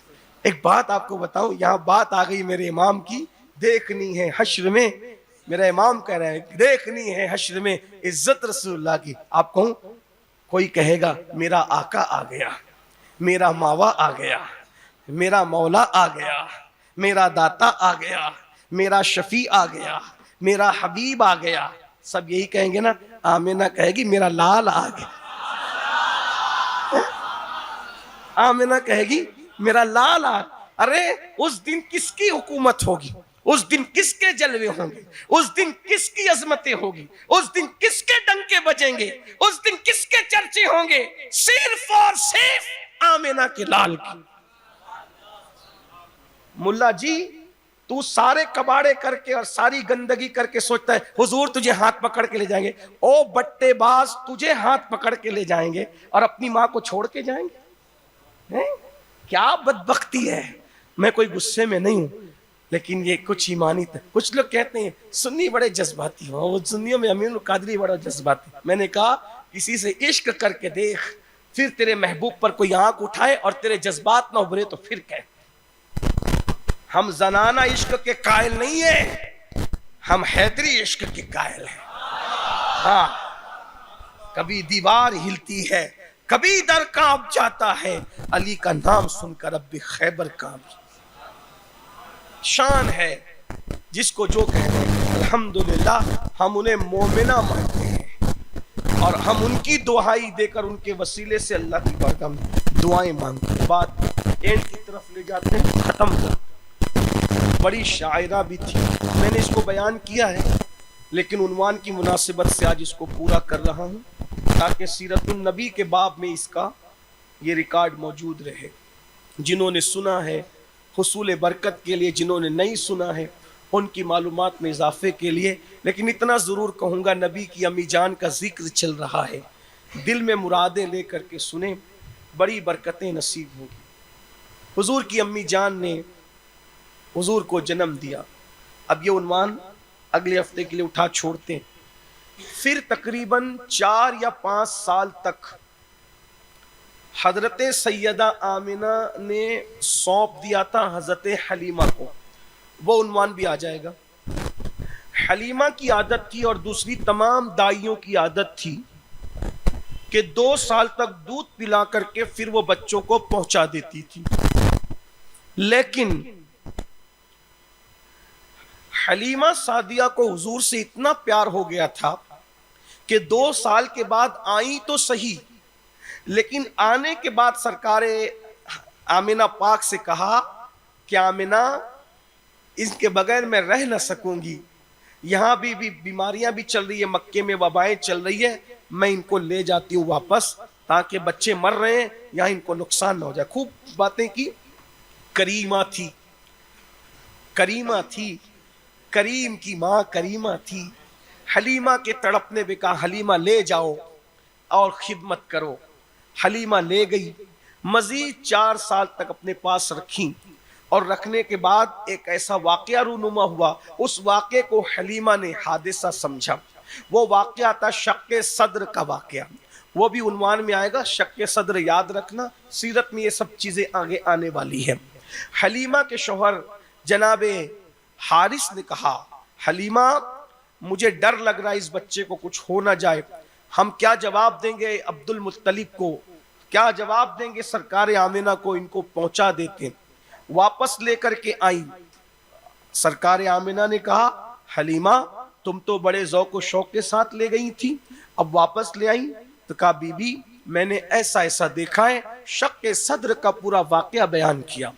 ایک بات آپ کو بتاؤں، یہاں بات آ گئی میرے امام کی، دیکھنی ہے حشر میں. میرا امام کہہ رہا ہے دیکھنی ہے حشر میں عزت رسول اللہ کی. آپ کہوں کوئی کہے گا میرا آقا آ گیا، میرا ماوا آ گیا، میرا مولا آ گیا، میرا داتا آ گیا، میرا شفیع آ گیا، میرا حبیب آ گیا. سب یہی کہیں گے نا. آمینہ کہے گی میرا لال آ گیا. آمینہ کہے گی میرا لال آ. ارے اس دن کس کی حکومت ہوگی، اس دن کس کے جلوے ہوں گے، اس دن کس کی عظمتیں ہوگی، اس دن کس کے ڈنکے بجیں گے، اس دن کس کے چرچے ہوں گے؟ صرف اور صرف آمینہ کے لال کی. ملا جی تو سارے کباڑے کر کے اور ساری گندگی کر کے سوچتا ہے حضور تجھے ہاتھ پکڑ کے لے جائیں گے. او بٹے باز، تجھے ہاتھ پکڑ کے لے جائیں گے اور اپنی ماں کو چھوڑ کے جائیں گے؟ کیا بدبختی ہے. میں کوئی غصے میں نہیں ہوں، لیکن یہ کچھ ایمانی تھا. کچھ لوگ کہتے ہیں سنی بڑے جذباتی ہو، وہ سنیوں میں امین القادری بڑا جذباتی. میں نے کہا کسی سے عشق کر کے دیکھ، پھر تیرے محبوب پر کوئی آنکھ اٹھائے اور تیرے جذبات نہ ابھرے تو پھر کہہ. ہم زنانہ عشق کے قائل نہیں ہیں، ہم حیدری عشق کے قائل ہیں. ہاں کبھی دیوار ہلتی ہے، کبھی در کانپ جاتا ہے، علی کا نام سن کر رب خیبر کانپ. شان ہے جس کو جو کہتے ہیں. الحمدللہ ہم انہیں مومنہ مانتے ہیں. اور ہم ان کی دعائی دے کر ان کے وسیلے سے اللہ کی بارگاہ میں دعائیں مانگتے ہیں. بات اینڈ کی طرف لے جاتے ہیں، ختم کر. بڑی شاعرہ بھی تھی، میں نے اس کو بیان کیا ہے لیکن عنوان کی مناسبت سے آج اس کو پورا کر رہا ہوں تاکہ سیرت النبی کے باب میں اس کا یہ ریکارڈ موجود رہے. جنہوں نے سنا ہے حصول برکت کے لیے، جنہوں نے نہیں سنا ہے ان کی معلومات میں اضافے کے لیے. لیکن اتنا ضرور کہوں گا، نبی کی امی جان کا ذکر چل رہا ہے، دل میں مرادیں لے کر کے سنیں، بڑی برکتیں نصیب ہوں گی. حضور کی امی جان نے حضور کو جنم دیا. اب یہ عنوان اگلے ہفتے کے لیے اٹھا چھوڑتے ہیں. پھر تقریباً 4 یا 5 سال تک حضرت سیدہ آمنہ نے سونپ دیا تھا حضرت حلیمہ کو. وہ عنوان بھی آ جائے گا. حلیمہ کی عادت تھی اور دوسری تمام دائیوں کی عادت تھی کہ 2 سال تک دودھ پلا کر کے پھر وہ بچوں کو پہنچا دیتی تھی. لیکن حلیمہ سعدیہ کو حضور سے اتنا پیار ہو گیا تھا کہ 2 سال کے بعد آئیں تو صحیح، لیکن آنے کے بعد سرکار آمنہ پاک سے کہا کہ آمنہ اس کے بغیر میں رہ نہ سکوں گی، یہاں بھی بیماریاں بھی چل رہی ہے، مکے میں وبائیں چل رہی ہے، میں ان کو لے جاتی ہوں واپس تاکہ بچے مر رہے ہیں یہاں ان کو نقصان نہ ہو جائے. خوب باتیں کی. کریمہ تھی، کریمہ تھی، کریم کی ماں کریمہ تھی. حلیمہ کے تڑپنے پہ کہا حلیمہ لے جاؤ اور خدمت کرو. حلیمہ لے گئی، مزید 4 سال تک اپنے پاس رکھی اور رکھنے کے بعد ایک ایسا واقعہ رونما ہوا. اس واقعے کو حلیمہ نے حادثہ سمجھا. وہ واقعہ تھا شق صدر کا واقعہ. وہ بھی عنوان میں آئے گا. شق صدر یاد رکھنا، سیرت میں یہ سب چیزیں آگے آنے والی ہیں. حلیمہ کے شوہر جناب حارث نے کہا حلیمہ مجھے ڈر لگ رہا ہے اس بچے کو کچھ ہو نہ جائے. ہم کیا جواب دیں گے عبد المطلب کو، کیا جواب دیں گے سرکار آمنہ کو؟ ان کو پہنچا دیتے ہیں. واپس لے کر کے آئی. سرکار آمنہ نے کہا حلیمہ تم تو بڑے ذوق و شوق کے ساتھ لے گئی تھی، اب واپس لے آئی. تو کہا بی بی میں نے ایسا ایسا دیکھا ہے. شق صدر کا پورا واقعہ بیان کیا.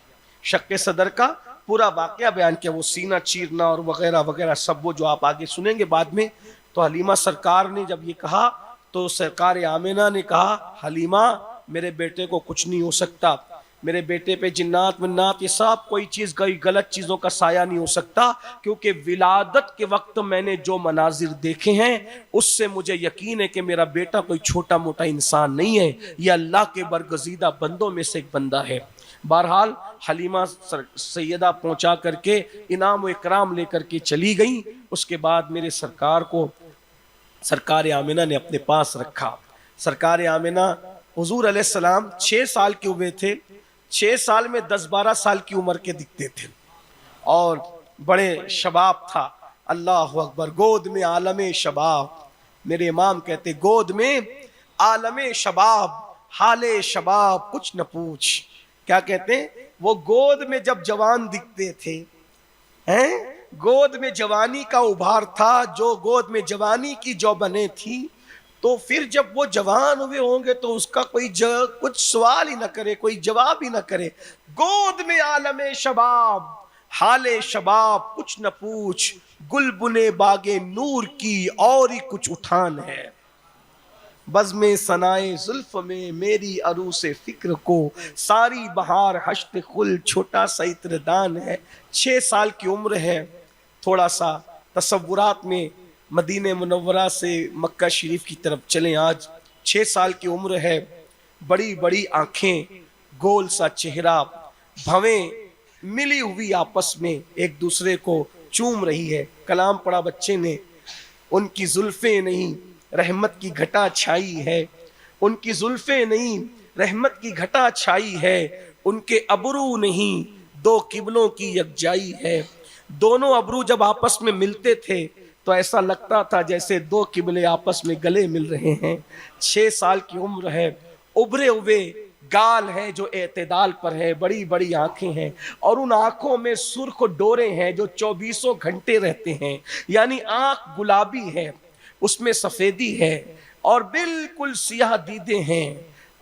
شق صدر کا پورا واقعہ بیان کیا، وہ سینہ چیرنا اور وغیرہ وغیرہ سب، وہ جو آپ آگے سنیں گے بعد میں. تو حلیمہ سرکار نے جب یہ کہا تو سرکار آمنہ نے کہا حلیمہ میرے بیٹے کو کچھ نہیں ہو سکتا، میرے بیٹے پہ جنات منات یہ سب کوئی چیز غلط چیزوں کا سایہ نہیں ہو سکتا، کیونکہ ولادت کے وقت میں نے جو مناظر دیکھے ہیں اس سے مجھے یقین ہے کہ میرا بیٹا کوئی چھوٹا موٹا انسان نہیں ہے، یہ اللہ کے برگزیدہ بندوں میں سے ایک بندہ ہے. بہرحال حلیمہ سیدہ پہنچا کر کے انعام و اکرام لے کر کے چلی گئی. اس کے بعد میرے سرکار کو سرکار آمنہ نے اپنے پاس رکھا. سرکار آمنہ حضور علیہ السلام 6 سال کے ہوئے تھے. 6 سال میں 10-12 سال کی عمر کے دکھتے تھے اور بڑے شباب تھا. اللہ اکبر. گود میں عالم شباب. میرے امام کہتے گود میں عالم شباب، حال شباب کچھ نہ پوچھ. کیا کہتے ہیں؟ وہ گود میں جب جوان دکھتے تھے، گود میں جوانی کا ابھار تھا، جو گود میں جوانی کی جو بنے تھی، تو پھر جب وہ جوان ہوئے ہوں گے تو اس کا کوئی کچھ سوال ہی نہ کرے، کوئی جواب ہی نہ کرے. گود میں عالم شباب، حال شباب کچھ نہ پوچھ، گل بنے باغ نور کی اور ہی کچھ اٹھان ہے. بزم ثنائے زلف میں میری عروس فکر کو، ساری بہار حشت خل چھوٹا سا عطر دان ہے. 6 سال کی عمر ہے. تھوڑا سا تصورات میں مدینہ منورہ سے مکہ شریف کی طرف چلیں. آج 6 سال کی عمر ہے، بڑی بڑی آنکھیں، گول سا چہرہ، بھویں ملی ہوئی آپس میں ایک دوسرے کو چوم رہی ہے. کلام پڑھا بچے نے. ان کی زلفیں نہیں رحمت کی گھٹا چھائی ہے، ان کی زلفیں نہیں رحمت کی گھٹا چھائی ہے، ان کے ابرو نہیں 2 قبلوں کی یکجائی ہے. دونوں ابرو جب آپس میں ملتے تھے تو ایسا لگتا تھا جیسے 2 قبلے آپس میں گلے مل رہے ہیں. 6 سال کی عمر ہے. ابھرے ہوئے گال ہے جو اعتدال پر ہے، بڑی بڑی آنکھیں ہیں اور ان آنکھوں میں سرخ ڈورے ہیں جو 24 گھنٹے رہتے ہیں. یعنی آنکھ گلابی ہے، اس میں سفیدی ہے، اور بالکل سیاہ دیدے ہیں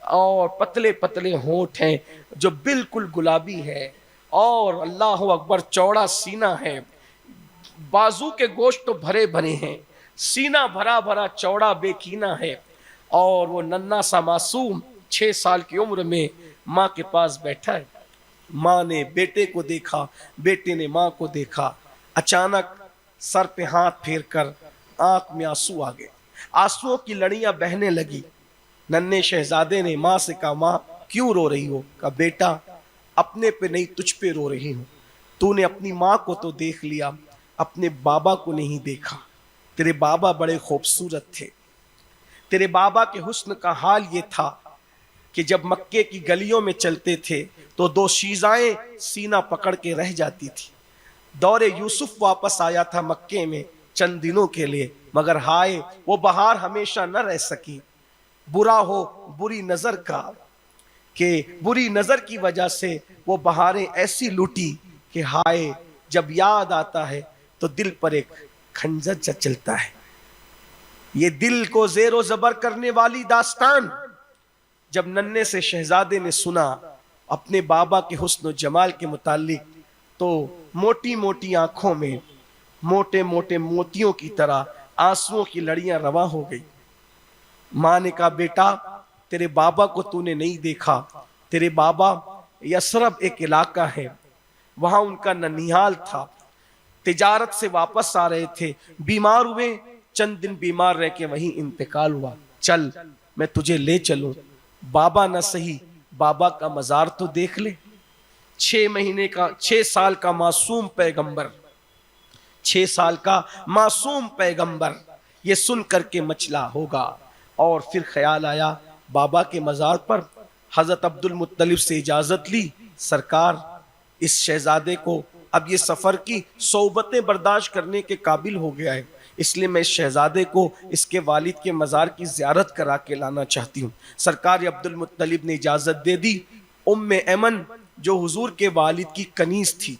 اور پتلے پتلے ہونٹ ہیں جو بالکل گلابی ہے، اور اللہ اکبر چوڑا سینہ ہے، بازو کے گوشت تو بھرے بھرے ہیں، سینہ بھرا بھرا چوڑا بے کینہ ہے، اور وہ ننھا سا معصوم 6 سال کی عمر میں ماں کے پاس بیٹھا ہے۔ ماں نے بیٹے کو دیکھا، بیٹے نے ماں کو دیکھا، اچانک سر پہ ہاتھ پھیر کر آنکھ میں آنسو آ گئے، آنسوؤں کی لڑیاں بہنے لگی۔ ننھے شہزادے نے ماں سے کہا ماں کیوں رو رہی ہو؟ کہا بیٹا اپنے پہ نہیں تجھ پہ رو رہی ہوں، تو نے اپنی ماں کو تو دیکھ لیا، اپنے بابا کو نہیں دیکھا، تیرے بابا بڑے خوبصورت تھے، تیرے بابا کے حسن کا حال یہ تھا کہ جب مکے کی گلیوں میں چلتے تھے تو 2 شیزائیں سینہ پکڑ کے رہ جاتی تھی۔ دور یوسف واپس آیا تھا مکے میں چند دنوں کے لیے، مگر ہائے وہ بہار ہمیشہ نہ رہ سکی، برا ہو بری نظر کا، کہ بری نظر کی وجہ سے وہ بہاریں ایسی لوٹی کہ ہائے جب یاد آتا ہے تو دل پر ایک کھنجر چلتا ہے۔ یہ دل کو زیر و زبر کرنے والی داستان جب ننھے سے شہزادے نے سنا اپنے بابا کے حسن و جمال کے متعلق، تو موٹی موٹی آنکھوں میں موٹے موٹے موتیوں کی طرح آنسوؤں کی لڑیاں رواں ہو گئی۔ ماں نے کہا بیٹا تیرے بابا کو تو نے نہیں دیکھا، تیرے بابا یثرب ایک علاقہ ہے، وہاں ان کا ننیال تھا، تجارت سے واپس آ رہے تھے، بیمار ہوئے، چند دن بیمار رہ کے وہیں انتقال ہوا، چل میں تجھے لے چلوں، بابا نہ صحیح بابا کا مزار تو دیکھ لے۔ 6 سال کا معصوم پیغمبر، 6 سال کا معصوم پیغمبر یہ سن کر کے مچلا ہوگا، اور پھر خیال آیا بابا کے مزار پر۔ حضرت عبد المطلب سے اجازت لی، سرکار اس شہزادے کو اب یہ سفر کی صعوبتیں برداشت کرنے کے قابل ہو گیا ہے، اس لیے میں اس شہزادے کو اس کے والد کے مزار کی زیارت کرا کے لانا چاہتی ہوں۔ سرکار عبد المطلب نے اجازت دے دی۔ ام ایمن جو حضور کے والد کی کنیز تھی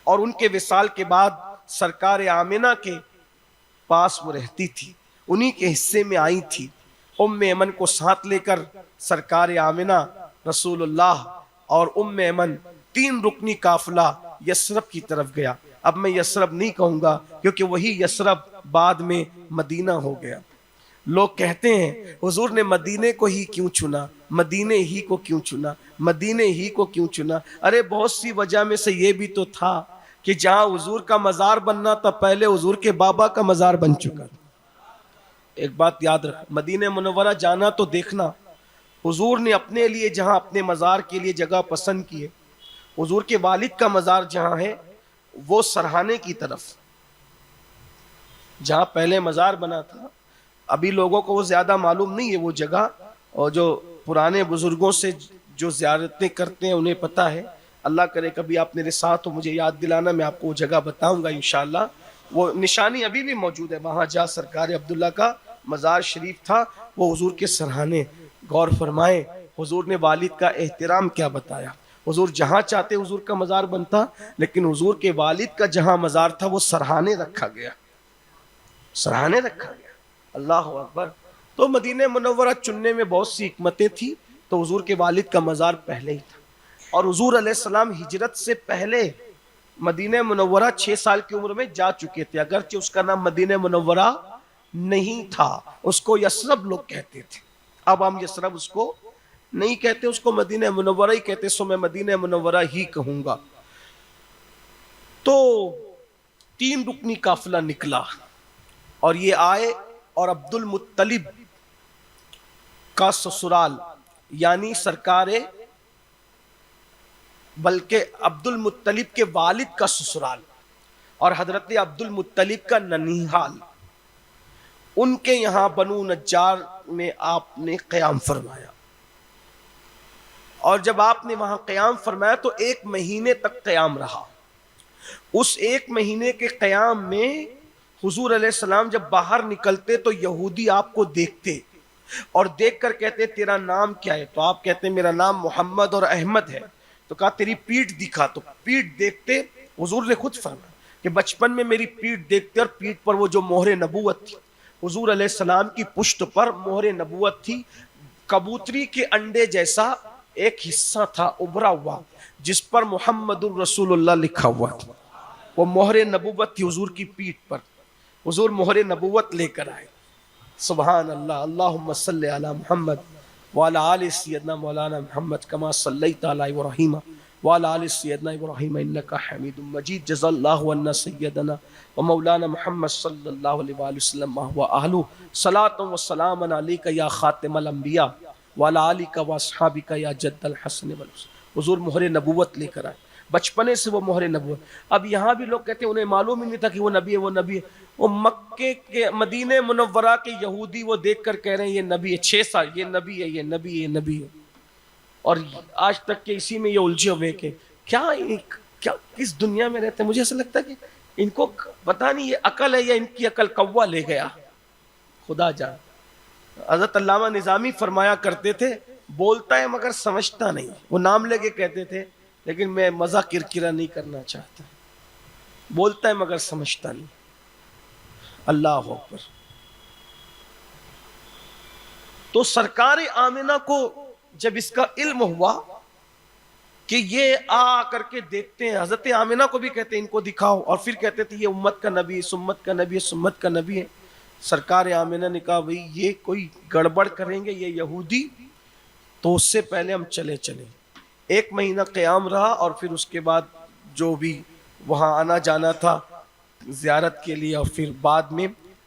اور ان کے وصال کے بعد سرکار آمنہ کے پاس وہ رہتی تھی، انہی کے حصے میں آئی تھی۔ ام ایمن کو ساتھ لے کر سرکار آمنہ، رسول اللہ اور ام ایمن 3 رکنی قافلہ یثرب کی طرف گیا۔ اب میں یثرب نہیں کہوں گا کیونکہ وہی یثرب بعد میں مدینہ ہو گیا۔ لوگ کہتے ہیں حضور نے مدینے کو ہی کیوں چنا، مدینے ہی کو کیوں چنا، مدینے ہی کو کیوں چنا؟ ارے بہت سی وجہ میں سے یہ بھی تو تھا کہ جہاں حضور کا مزار بننا تھا پہلے حضور کے بابا کا مزار بن چکا تھا۔ ایک بات یاد رکھ، مدینہ منورہ جانا تو دیکھنا، حضور نے اپنے لیے جہاں اپنے مزار کے لیے جگہ پسند کی ہے، حضور کے والد کا مزار جہاں ہے وہ سرہانے کی طرف، جہاں پہلے مزار بنا تھا۔ ابھی لوگوں کو وہ زیادہ معلوم نہیں ہے وہ جگہ، اور جو پرانے بزرگوں سے جو زیارتیں کرتے ہیں انہیں پتا ہے۔ اللہ کرے کبھی آپ میرے ساتھ ہو مجھے یاد دلانا، میں آپ کو وہ جگہ بتاؤں گا انشاءاللہ۔ وہ نشانی ابھی بھی موجود ہے، وہاں جا سرکار عبداللہ کا مزار شریف تھا، وہ حضور کے سرہانے۔ غور فرمائیں حضور نے والد کا احترام کیا بتایا۔ حضور جہاں چاہتے حضور کا مزار بنتا، لیکن حضور کے والد کا جہاں مزار تھا وہ سرہانے رکھا گیا، سرہانے رکھا گیا۔ اللہ اکبر۔ تو مدینہ منورہ چننے میں بہت سی حکمتیں تھیں، تو حضور کے والد کا مزار پہلے ہی تھا، اور حضور علیہ السلام ہجرت سے پہلے مدینہ منورہ 6 سال کی عمر میں جا چکے تھے، اگرچہ اس کا نام مدینہ منورہ نہیں تھا، اس کو یثرب لوگ کہتے تھے۔ اب ہم یثرب اس کو نہیں کہتے، اس کو مدینہ منورہ ہی کہتے، سو میں مدینہ منورہ ہی کہوں گا۔ تو 3 رکنی قافلہ نکلا اور یہ آئے، اور عبد المطلب کا سسرال یعنی سرکار، بلکہ عبد المطلب کے والد کا سسرال اور حضرت عبد المطلب کا ننیحال، ان کے یہاں بنو نجار میں آپ نے قیام فرمایا۔ اور جب آپ نے وہاں قیام فرمایا تو 1 مہینے تک قیام رہا۔ اس 1 مہینے کے قیام میں حضور علیہ السلام جب باہر نکلتے تو یہودی آپ کو دیکھتے اور دیکھ کر کہتے تیرا نام کیا ہے؟ تو آپ کہتے میرا نام محمد اور احمد ہے۔ تو کہا تیری پیٹھ دکھا، تو پیٹھ دیکھتے، حضور نے خود فرمایا کہ بچپن میں میری پیٹھ دیکھتے اور پیٹھ پر وہ جو مہر نبوت تھی حضور علیہ السلام کی پشت پر مہر نبوت تھی. کبوتری کے انڈے جیسا ایک حصہ تھا ابھرا ہوا جس پر محمد الرسول اللہ لکھا ہوا تھا. وہ مہر نبوت تھی حضور کی پیٹھ پر. حضور مہر نبوت لے کر آئے. سبحان اللہ. اللہم صلی علی محمد وعلی آل سیدنا مولانا محمد کما صلیت علی ابراہیم وعلی آل سیدنا ابراہیم انک حمید مجید. جزا اللہ عنا سیدنا و مولانا محمد صلی اللہ علیہ وآلہ وسلم و اہلہ صلاۃ و سلام علیک یا خاتم الانبیاء وعلی آلک و اصحابک یا جد الحسن والحسین. حضور مہر نبوت لے کر آئے. بچپنے سے وہ مہر نبوت. اب یہاں بھی لوگ کہتے ہیں انہیں معلوم ہی نہیں تھا کہ وہ نبی ہے. وہ نبی ہے. وہ مکے کے مدینہ منورہ کے یہودی وہ دیکھ کر کہہ رہے ہیں یہ نبی ہے. 6 سال یہ نبی ہے، یہ نبی ہے، یہ نبی ہے. اور آج تک کہ اسی میں یہ الجھے ہوئے کہ کیا کس دنیا میں رہتے ہیں. مجھے ایسا لگتا ہے کہ ان کو پتہ نہیں یہ عقل ہے یا ان کی عقل کوا لے گیا. خدا جان. حضرت علامہ نظامی فرمایا کرتے تھے بولتا ہے مگر سمجھتا نہیں. وہ نام لے کے کہتے تھے لیکن میں مزہ کرکرا نہیں کرنا چاہتا. بولتا ہے مگر سمجھتا نہیں. اللہ اکبر. تو سرکار آمنہ کو جب اس کا علم ہوا کہ یہ آ کر کے دیکھتے ہیں، حضرت آمنہ کو بھی کہتے ہیں ان کو دکھاؤ، اور پھر کہتے تھے یہ امت کا نبی ہے، سمت کا نبی ہے، سمت کا نبی ہے. سرکار آمنہ نے کہا بھئی یہ کوئی گڑبڑ کریں گے یہ یہودی تو اس سے پہلے ہم چلے. 1 مہینہ قیام رہا اور پھر اس کے بعد جو بھی وہاں آنا جانا تھا زیارت کے لیے، اور پھر بعد میں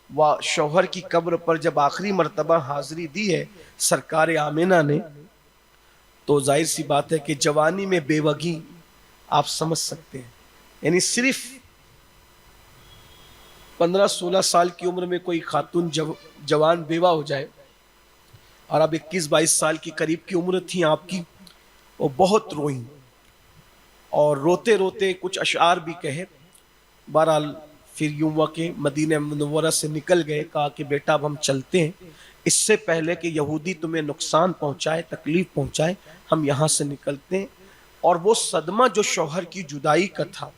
وہ شوہر کی قبر پر جب آخری مرتبہ حاضری دی ہے سرکار آمنہ نے، تو ظاہر سی بات ہے کہ جوانی میں بیوگی آپ سمجھ سکتے ہیں. یعنی صرف 15-16 سال کی عمر میں کوئی خاتون جوان بیوہ ہو جائے، اور اب 21-22 سال کی قریب کی عمر تھی آپ کی. وہ بہت روئیں اور روتے روتے کچھ اشعار بھی کہے. بہرحال پھر یوں ہوا کہ مدینہ منورہ سے نکل گئے. کہا کہ بیٹا اب ہم چلتے ہیں، اس سے پہلے کہ یہودی تمہیں نقصان پہنچائے، تکلیف پہنچائے، ہم یہاں سے نکلتے ہیں. اور وہ صدمہ جو شوہر کی جدائی کا تھا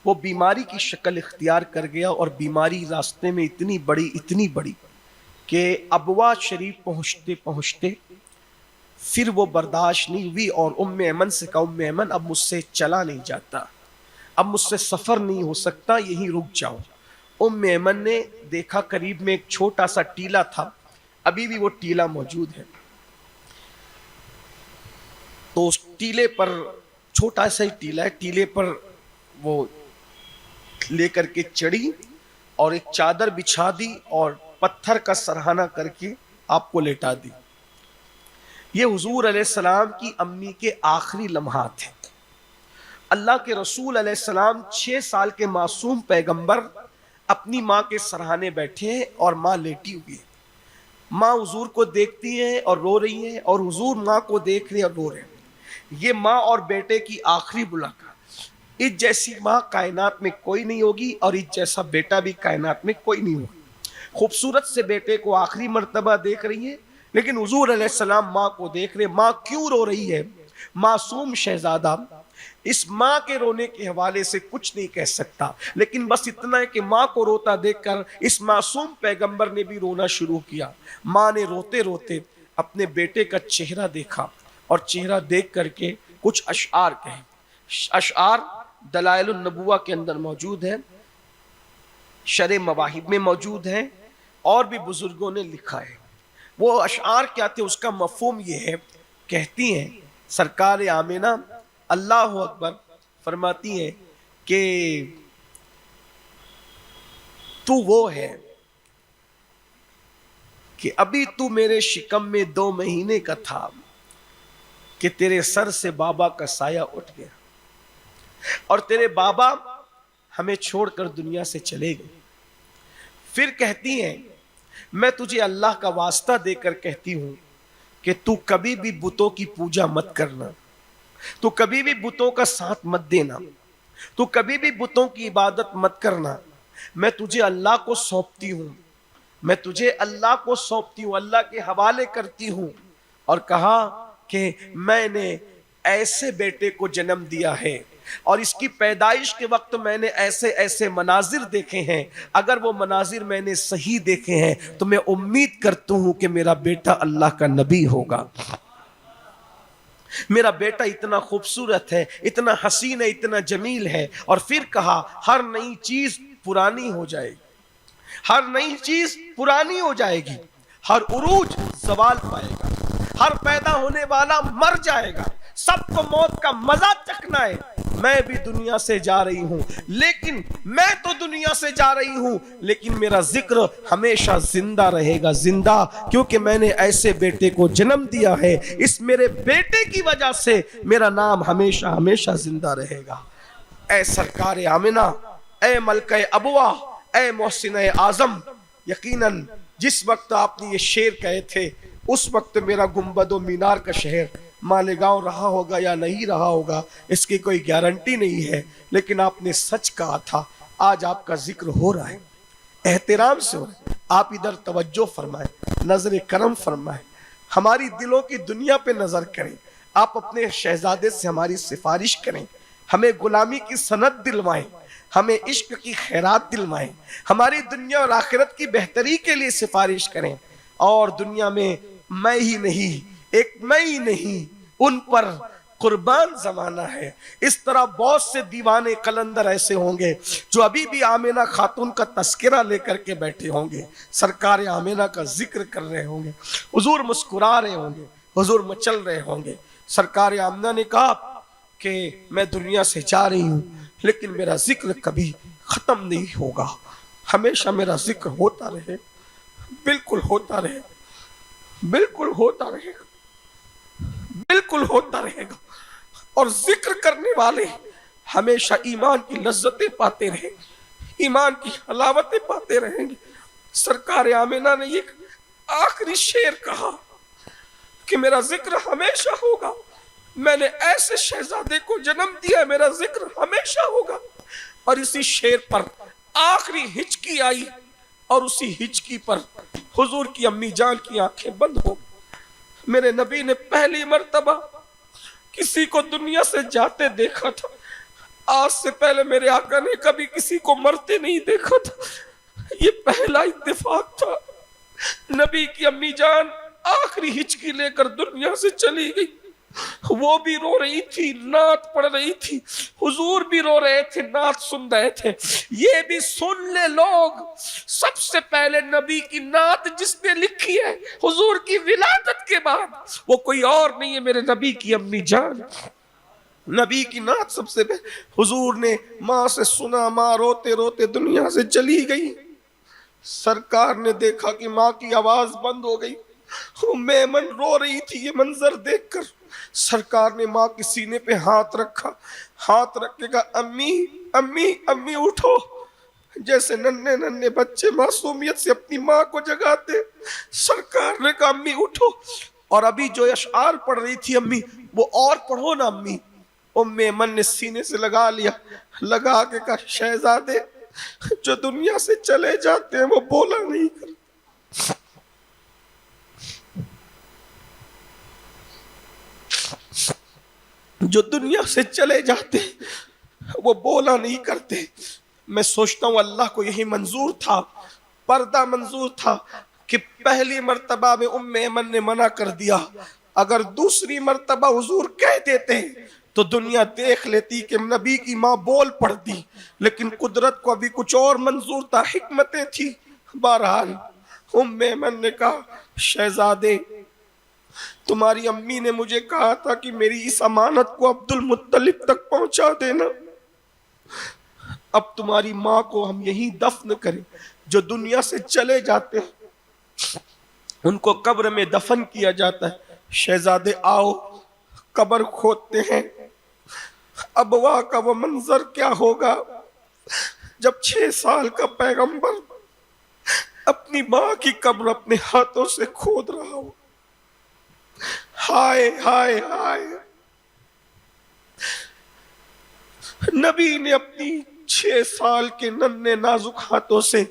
وہ بیماری کی شکل اختیار کر گیا، اور بیماری راستے میں اتنی بڑی کہ ابوا شریف پہنچتے پہنچتے پھر وہ برداشت نہیں ہوئی، اور ام ایمن سے کہا ام ایمن اب مجھ سے چلا نہیں جاتا، اب مجھ سے سفر نہیں ہو سکتا، یہیں رک جاؤ. ام ایمن نے دیکھا قریب میں ایک چھوٹا سا ٹیلا تھا، ابھی بھی وہ ٹیلا موجود ہے. تو اس ٹیلے پر، چھوٹا سا ہی ٹیلا ہے، ٹیلے پر وہ لے کر کے چڑھی اور ایک چادر بچھا دی اور پتھر کا سرہانہ کر کے آپ کو لیٹا دی. یہ حضور علیہ السلام کی امی کے آخری لمحات ہیں. اللہ کے رسول علیہ السلام 6 سال کے معصوم پیغمبر اپنی ماں کے سرہانے بیٹھے ہیں اور ماں لیٹی ہوئی ہے. ماں حضور کو دیکھتی ہیں اور رو رہی ہیں، اور حضور ماں کو دیکھ رہے اور رو رہے ہیں. یہ ماں اور بیٹے کی آخری ملاقات. اس جیسی ماں کائنات میں کوئی نہیں ہوگی، اور اس جیسا بیٹا بھی کائنات میں کوئی نہیں ہوگا. خوبصورت سے بیٹے کو آخری مرتبہ دیکھ رہی ہے، لیکن حضور علیہ السلام ماں کو دیکھ رہے. ماں کیوں رو رہی ہے؟ معصوم شہزادہ اس ماں کے رونے کے حوالے سے کچھ نہیں کہہ سکتا، لیکن بس اتنا ہے کہ ماں کو روتا دیکھ کر اس معصوم پیغمبر نے بھی رونا شروع کیا. ماں نے روتے روتے اپنے بیٹے کا چہرہ دیکھا، اور چہرہ دیکھ کر کے کچھ اشعار کہے. اشعار دلائل النبوہ کے اندر موجود ہیں، شرح مواہب میں موجود ہیں، اور بھی بزرگوں نے لکھا ہے. وہ اشعار کیا تھے اس کا مفہوم یہ ہے. کہتی ہیں سرکار آمنہ اللہ اکبر، فرماتی ہیں کہ تو وہ ہے کہ ابھی تو میرے شکم میں 2 مہینے کا تھا کہ تیرے سر سے بابا کا سایہ اٹھ گیا، اور تیرے بابا ہمیں چھوڑ کر دنیا سے چلے گئے. پھر کہتی ہیں میں تجھے اللہ کا واسطہ دے کر کہتی ہوں کہ تو کبھی بھی بتوں کی پوجا مت کرنا، تو کبھی بھی بتوں کا ساتھ مت دینا، تو کبھی بھی بتوں کی عبادت مت کرنا. میں تجھے اللہ کو سونپتی ہوں، میں تجھے اللہ کو سونپتی ہوں، اللہ کے حوالے کرتی ہوں. اور کہا کہ میں نے ایسے بیٹے کو جنم دیا ہے اور اس کی پیدائش کے وقت میں نے ایسے ایسے مناظر دیکھے ہیں، اگر وہ مناظر میں نے صحیح دیکھے ہیں تو میں امید کرتا ہوں کہ میرا بیٹا اللہ کا نبی ہوگا۔ میرا بیٹا اتنا خوبصورت ہے، اتنا حسین ہے، اتنا جمیل ہے۔ اور پھر کہا ہر نئی چیز پرانی ہو جائے گی، ہر نئی چیز پرانی ہو جائے گی، ہر عروج زوال پائے گا، ہر پیدا ہونے والا مر جائے گا، سب کو موت کا مزہ چکھنا ہے۔ میں بھی دنیا سے جا رہی ہوں، لیکن میں تو دنیا سے جا رہی ہوں لیکن میرا ذکر ہمیشہ زندہ رہے گا، زندہ، کیونکہ میں نے ایسے بیٹے کو جنم دیا ہے، اس میرے بیٹے کی وجہ سے میرا نام ہمیشہ ہمیشہ زندہ رہے گا۔ اے سرکار آمنہ، اے ملکہ ابوا، اے محسن اعظم، یقیناً جس وقت آپ نے یہ شعر کہے تھے اس وقت میرا گنبد و مینار کا شہر مالیگاؤں رہا ہوگا یا نہیں رہا ہوگا اس کی کوئی گارنٹی نہیں ہے، لیکن آپ نے سچ کہا تھا۔ آج آپ کا ذکر ہو رہا ہے، احترام سے ہو رہا ہے، آپ ادھر توجہ فرمائیں، نظر کرم فرمائیں، ہماری دلوں کی دنیا پہ نظر کریں، آپ اپنے شہزادے سے ہماری سفارش کریں، ہمیں غلامی کی سند دلوائیں، ہمیں عشق کی خیرات دلوائیں، ہماری دنیا اور آخرت کی بہتری کے لیے سفارش کریں، اور دنیا میں میں ہی نہیں، ایک میں ہی نہیں، ان پر قربان زمانہ ہے۔ اس طرح بہت سے دیوانے قلندر ایسے ہوں گے جو ابھی بھی آمنہ خاتون کا تذکرہ لے کر کے بیٹھے ہوں گے، سرکار آمنہ کا ذکر کر رہے ہوں گے، حضور مسکرا رہے ہوں گے، حضور مچل رہے ہوں گے۔ سرکار آمنہ نے کہا کہ میں دنیا سے جا رہی ہوں لیکن میرا ذکر کبھی ختم نہیں ہوگا، ہمیشہ میرا ذکر ہوتا رہے، بالکل ہوتا رہے، بالکل ہوتا رہے گا، بالکل ہوتا رہے گا۔ اور ذکر کرنے والے ہمیشہ ایمان کی لذتیں پاتے رہیں گے، ایمان کی حلاوتیں پاتے رہیں گے۔ سرکار آمنہ نے یہ آخری شعر کہا کہ میرا ذکر ہمیشہ ہوگا، میں نے ایسے شہزادے کو جنم دیا، میرا ذکر ہمیشہ ہوگا۔ اور اسی شعر پر آخری ہچکی آئی اور اسی ہچکی پر حضور کی امی جان کی آنکھیں بند ہو۔ میرے نبی نے پہلی مرتبہ کسی کو دنیا سے جاتے دیکھا تھا، آج سے پہلے میرے آقا نے کبھی کسی کو مرتے نہیں دیکھا تھا، یہ پہلا اتفاق تھا۔ نبی کی امی جان آخری ہچکی لے کر دنیا سے چلی گئی، وہ بھی رو رہی تھی، نعت پڑھ رہی تھی، حضور بھی رو رہے تھے، نعت سن رہے تھے۔ یہ بھی سن لے لوگ، سب سے پہلے نبی کی نعت جس نے لکھی ہے حضور کی ولادت کے بعد وہ کوئی اور نہیں ہے، میرے نبی کی امی جان۔ نبی کی نعت سب سے پہلے حضور نے ماں سے سنا، ماں روتے روتے دنیا سے چلی گئی۔ سرکار نے دیکھا کہ ماں کی آواز بند ہو گئی، ام ایمن رو رہی تھی۔ یہ منظر دیکھ کر سرکار نے ماں کے سینے پہ ہاتھ رکھا، ہاتھ رکھ کے کہا امی امی امی اٹھو، جیسے ننھے ننھے بچے معصومیت سے اپنی ماں کو جگاتے۔ سرکار نے کہا امی اٹھو، اور ابھی جو اشعار پڑھ رہی تھی امی وہ اور پڑھو نا امی۔ ام ایمن نے سینے سے لگا لیا، لگا کے کہا شہزادے جو دنیا سے چلے جاتے ہیں وہ بولا نہیں کرتے، جو دنیا سے چلے جاتے ہیں وہ بولا نہیں کرتے۔ میں سوچتا ہوں اللہ کو یہی منظور تھا، پردہ منظور تھا کہ پہلی مرتبہ میں ام ایمن نے منع کر دیا، اگر دوسری مرتبہ حضور کہہ دیتے تو دنیا دیکھ لیتی کہ نبی کی ماں بول پڑتی، لیکن قدرت کو ابھی کچھ اور منظور تھا، حکمتیں تھی۔ بہرحال ام ایمن نے کہا شہزادے تمہاری امی نے مجھے کہا تھا کہ میری اس امانت کو عبد المطلب تک پہنچا دینا، اب تمہاری ماں کو ہم یہیں دفن کریں، جو دنیا سے چلے جاتے ہیں ان کو قبر میں دفن کیا جاتا ہے۔ شہزادے آؤ قبر کھودتے ہیں۔ ابوا کا وہ منظر کیا ہوگا جب 6 سال کا پیغمبر اپنی ماں کی قبر اپنے ہاتھوں سے کھود رہا ہو۔ ہائے ہائے ہائے، نبی نے اپنی 6 سال کے ننھے نازک ہاتھوں سے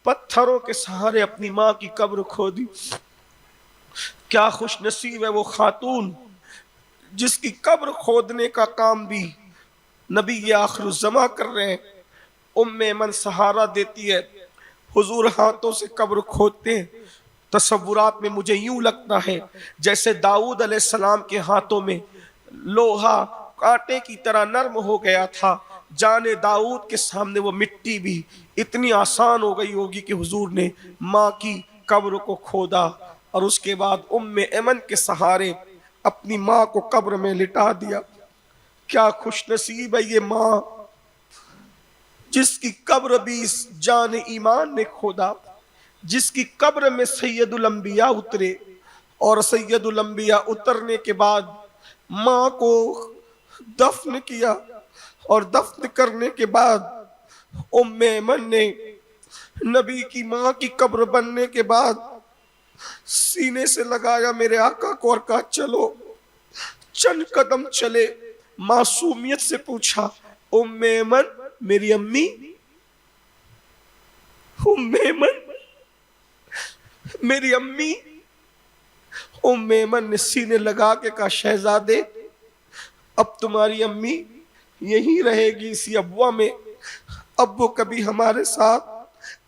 پتھروں کے سہارے اپنی ماں کی قبر کھودی۔ کیا خوش نصیب ہے وہ خاتون جس کی قبر کھودنے کا کام بھی نبی یہ آخر الزما کر رہے ہیں، ام ایمن سہارا دیتی ہے، حضور ہاتھوں سے قبر کھودتے ہیں۔ تصورات میں مجھے یوں لگتا ہے جیسے داؤد علیہ السلام کے ہاتھوں میں لوہا کانٹے کی طرح نرم ہو گیا تھا، جانے داؤد کے سامنے وہ مٹی بھی اتنی آسان ہو گئی ہوگی کہ حضور نے ماں کی قبر کو کھودا اور اس کے بعد ام ایمن کے سہارے اپنی ماں کو قبر میں لٹا دیا۔ کیا خوش نصیب ہے یہ ماں جس کی قبر بھی اس جان ایمان نے کھودا، جس کی قبر میں سید الانبیاء اترے، اور سید الانبیاء اترنے کے بعد ماں کو دفن کیا، اور دفن کرنے کے بعد ام ایمن نے نبی کی ماں کی قبر بننے کے بعد سینے سے لگایا میرے آقا کو اور کہا چلو، چند قدم چلے، معصومیت سے پوچھا ام ایمن میری امی، ام ایمن میری امی۔ ام ایمن نے سینے لگا کے کہا شہزادے اب تمہاری امی یہی رہے گی اسی ابوا میں، اب وہ کبھی ہمارے ساتھ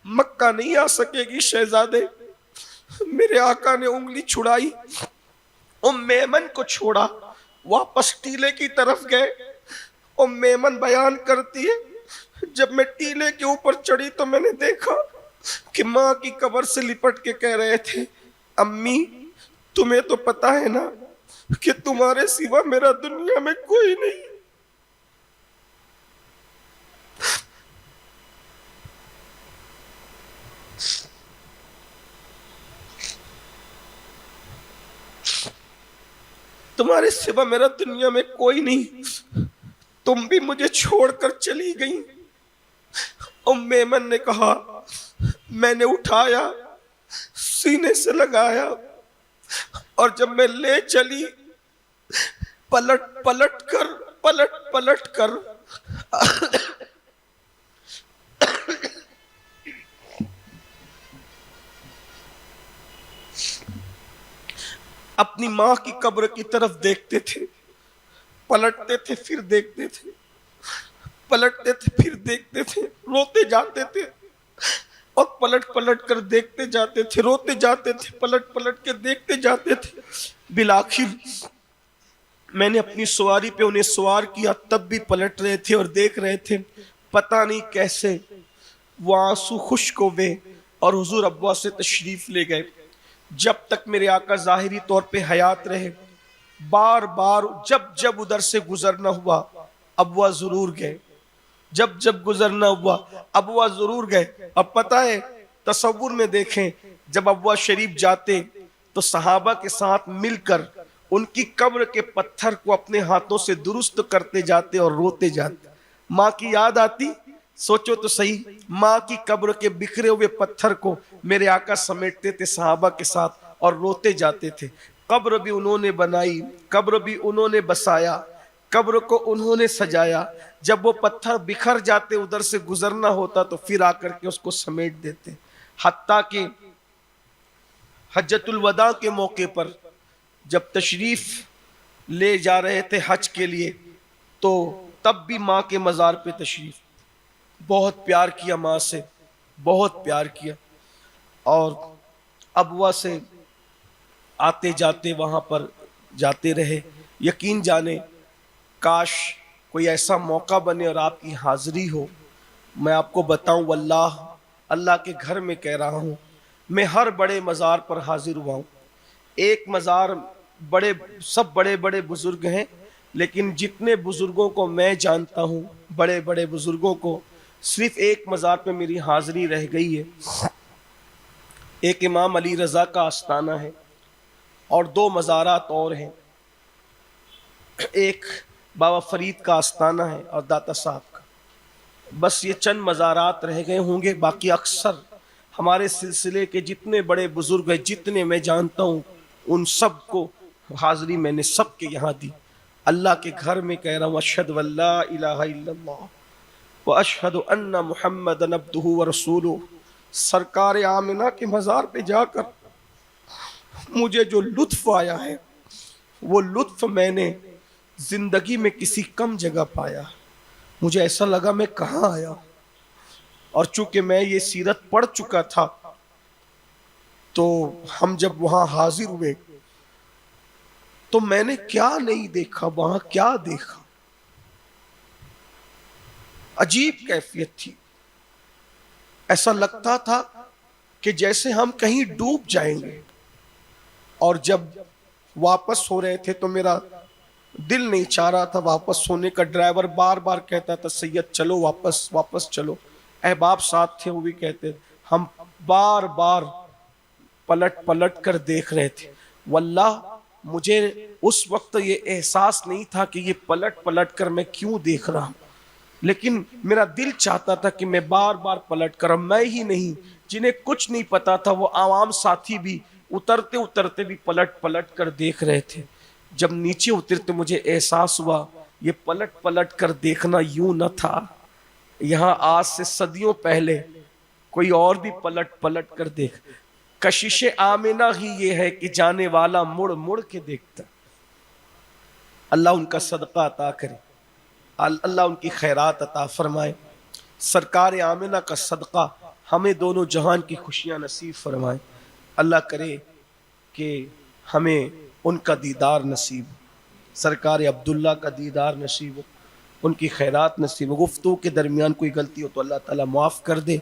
مکہ نہیں آ سکے گی شہزادے۔ میرے آقا نے انگلی چھڑائی، ام ایمن کو چھوڑا، واپس ٹیلے کی طرف گئے۔ ام ایمن بیان کرتی ہے جب میں ٹیلے کے اوپر چڑھی تو میں نے دیکھا کہ ماں کی قبر سے لپٹ کے کہہ رہے تھے امی تمہیں تو پتا ہے نا کہ تمہارے سوا میرا دنیا میں کوئی نہیں۔ تمہارے سوا میرا دنیا میں کوئی نہیں، تم بھی مجھے چھوڑ کر چلی گئی۔ ام ایمن نے کہا میں نے اٹھایا، سینے سے لگایا، اور جب میں لے چلی پلٹ پلٹ کر اپنی ماں کی قبر کی طرف دیکھتے تھے، پلٹتے تھے پھر دیکھتے تھے، پلٹتے تھے پھر دیکھتے تھے، روتے جاتے تھے اور پلٹ کر دیکھتے جاتے تھے، روتے جاتے تھے، پلٹ کے دیکھتے جاتے تھے۔ بالآخر میں نے اپنی سواری پہ انہیں سوار کیا، تب بھی پلٹ رہے تھے اور دیکھ رہے تھے۔ پتہ نہیں کیسے وہ آنسو خشک ہوئے اور حضور ابوا سے تشریف لے گئے۔ جب تک میرے آقا ظاہری طور پہ حیات رہے، بار بار جب ادھر سے گزرنا ہوا ابوا ضرور گئے، جب گزرنا ہوا ابوا ضرور گئے۔ اب پتہ ہے تصور میں دیکھیں جب ابوا شریف جاتے تو صحابہ کے ساتھ مل کر ان کی قبر کے پتھر کو اپنے ہاتھوں سے درست کرتے جاتے اور روتے جاتے۔ ماں کی یاد آتی، سوچو تو صحیح، ماں کی قبر کے بکھرے ہوئے پتھر کو میرے آقا سمیٹتے تھے صحابہ کے ساتھ اور روتے جاتے تھے۔ قبر بھی انہوں نے بنائی، قبر بھی انہوں نے بسایا، قبر کو انہوں نے سجایا۔ جب وہ پتھر بکھر جاتے ادھر سے گزرنا ہوتا تو پھر آ کر کے اس کو سمیٹ دیتے۔ حتیٰ کہ حجۃ الوداع کے موقع پر جب تشریف لے جا رہے تھے حج کے لیے تو تب بھی ماں کے مزار پہ تشریف، بہت پیار کیا ماں سے، بہت پیار کیا، اور ابوا سے آتے جاتے وہاں پر جاتے رہے۔ یقین جانے کاش کوئی ایسا موقع بنے اور آپ کی حاضری ہو۔ میں آپ کو بتاؤں واللہ اللہ کے گھر میں کہہ رہا ہوں، میں ہر بڑے مزار پر حاضر ہوا ہوں۔ ایک مزار سب بڑے بڑے بزرگ ہیں، لیکن جتنے بزرگوں کو میں جانتا ہوں، بڑے بڑے بزرگوں کو، صرف ایک مزار پہ میری حاضری رہ گئی ہے۔ ایک امام علی رضا کا آستانہ ہے اور 2 مزارات اور ہیں، ایک بابا فرید کا آستانہ ہے اور داتا صاحب کا۔ بس یہ چند مزارات رہ گئے ہوں گے، باقی اکثر ہمارے سلسلے کے جتنے بڑے بزرگ ہیں، جتنے میں جانتا ہوں، ان سب کو حاضری میں نے سب کے یہاں دی۔ اللہ کے گھر میں کہہ رہا ہوں اشہد ان لا الہ الا اللہ واشہد ان محمدًا عبدہ ورسولہ۔ سرکار آمنہ کے مزار پہ جا کر مجھے جو لطف آیا ہے وہ لطف میں نے زندگی میں کسی کم جگہ پایا۔ مجھے ایسا لگا میں کہاں آیا ہوں، اور چونکہ میں یہ سیرت پڑھ چکا تھا تو ہم جب وہاں حاضر ہوئے تو میں نے کیا نہیں دیکھا، وہاں کیا دیکھا، عجیب کیفیت تھی. ایسا لگتا تھا کہ جیسے ہم کہیں ڈوب جائیں گے. اور جب واپس ہو رہے تھے تو میرا دل نہیں چاہ رہا تھا واپس ہونے کا. ڈرائیور بار بار کہتا تھا سید چلو واپس واپس چلو. احباب ساتھ تھے وہ بھی کہتے. ہم بار بار پلٹ پلٹ کر دیکھ رہے تھے. واللہ مجھے اس وقت یہ احساس نہیں تھا کہ یہ پلٹ پلٹ کر میں کیوں دیکھ رہا ہوں، لیکن میرا دل چاہتا تھا کہ میں بار بار پلٹ کر. میں ہی نہیں، جنہیں کچھ نہیں پتا تھا وہ عوام ساتھی بھی اترتے اترتے بھی پلٹ پلٹ کر دیکھ رہے تھے. جب نیچے اترتے مجھے احساس ہوا یہ پلٹ پلٹ کر دیکھنا یوں نہ تھا، یہاں آج سے صدیوں پہلے کوئی اور بھی پلٹ پلٹ کر دیکھ. کشش آمنہ ہی یہ ہے کہ جانے والا مڑ مڑ کے دیکھتا. اللہ ان کا صدقہ عطا کرے، اللہ ان کی خیرات عطا فرمائے. سرکار آمنہ کا صدقہ ہمیں دونوں جہان کی خوشیاں نصیب فرمائے. اللہ کرے کہ ہمیں ان کا دیدار نصیب ہو، سرکار عبداللہ کا دیدار نصیب ہو، ان کی خیرات نصیب ہو. گفتگو کے درمیان کوئی غلطی ہو تو اللہ تعالیٰ معاف کر دے.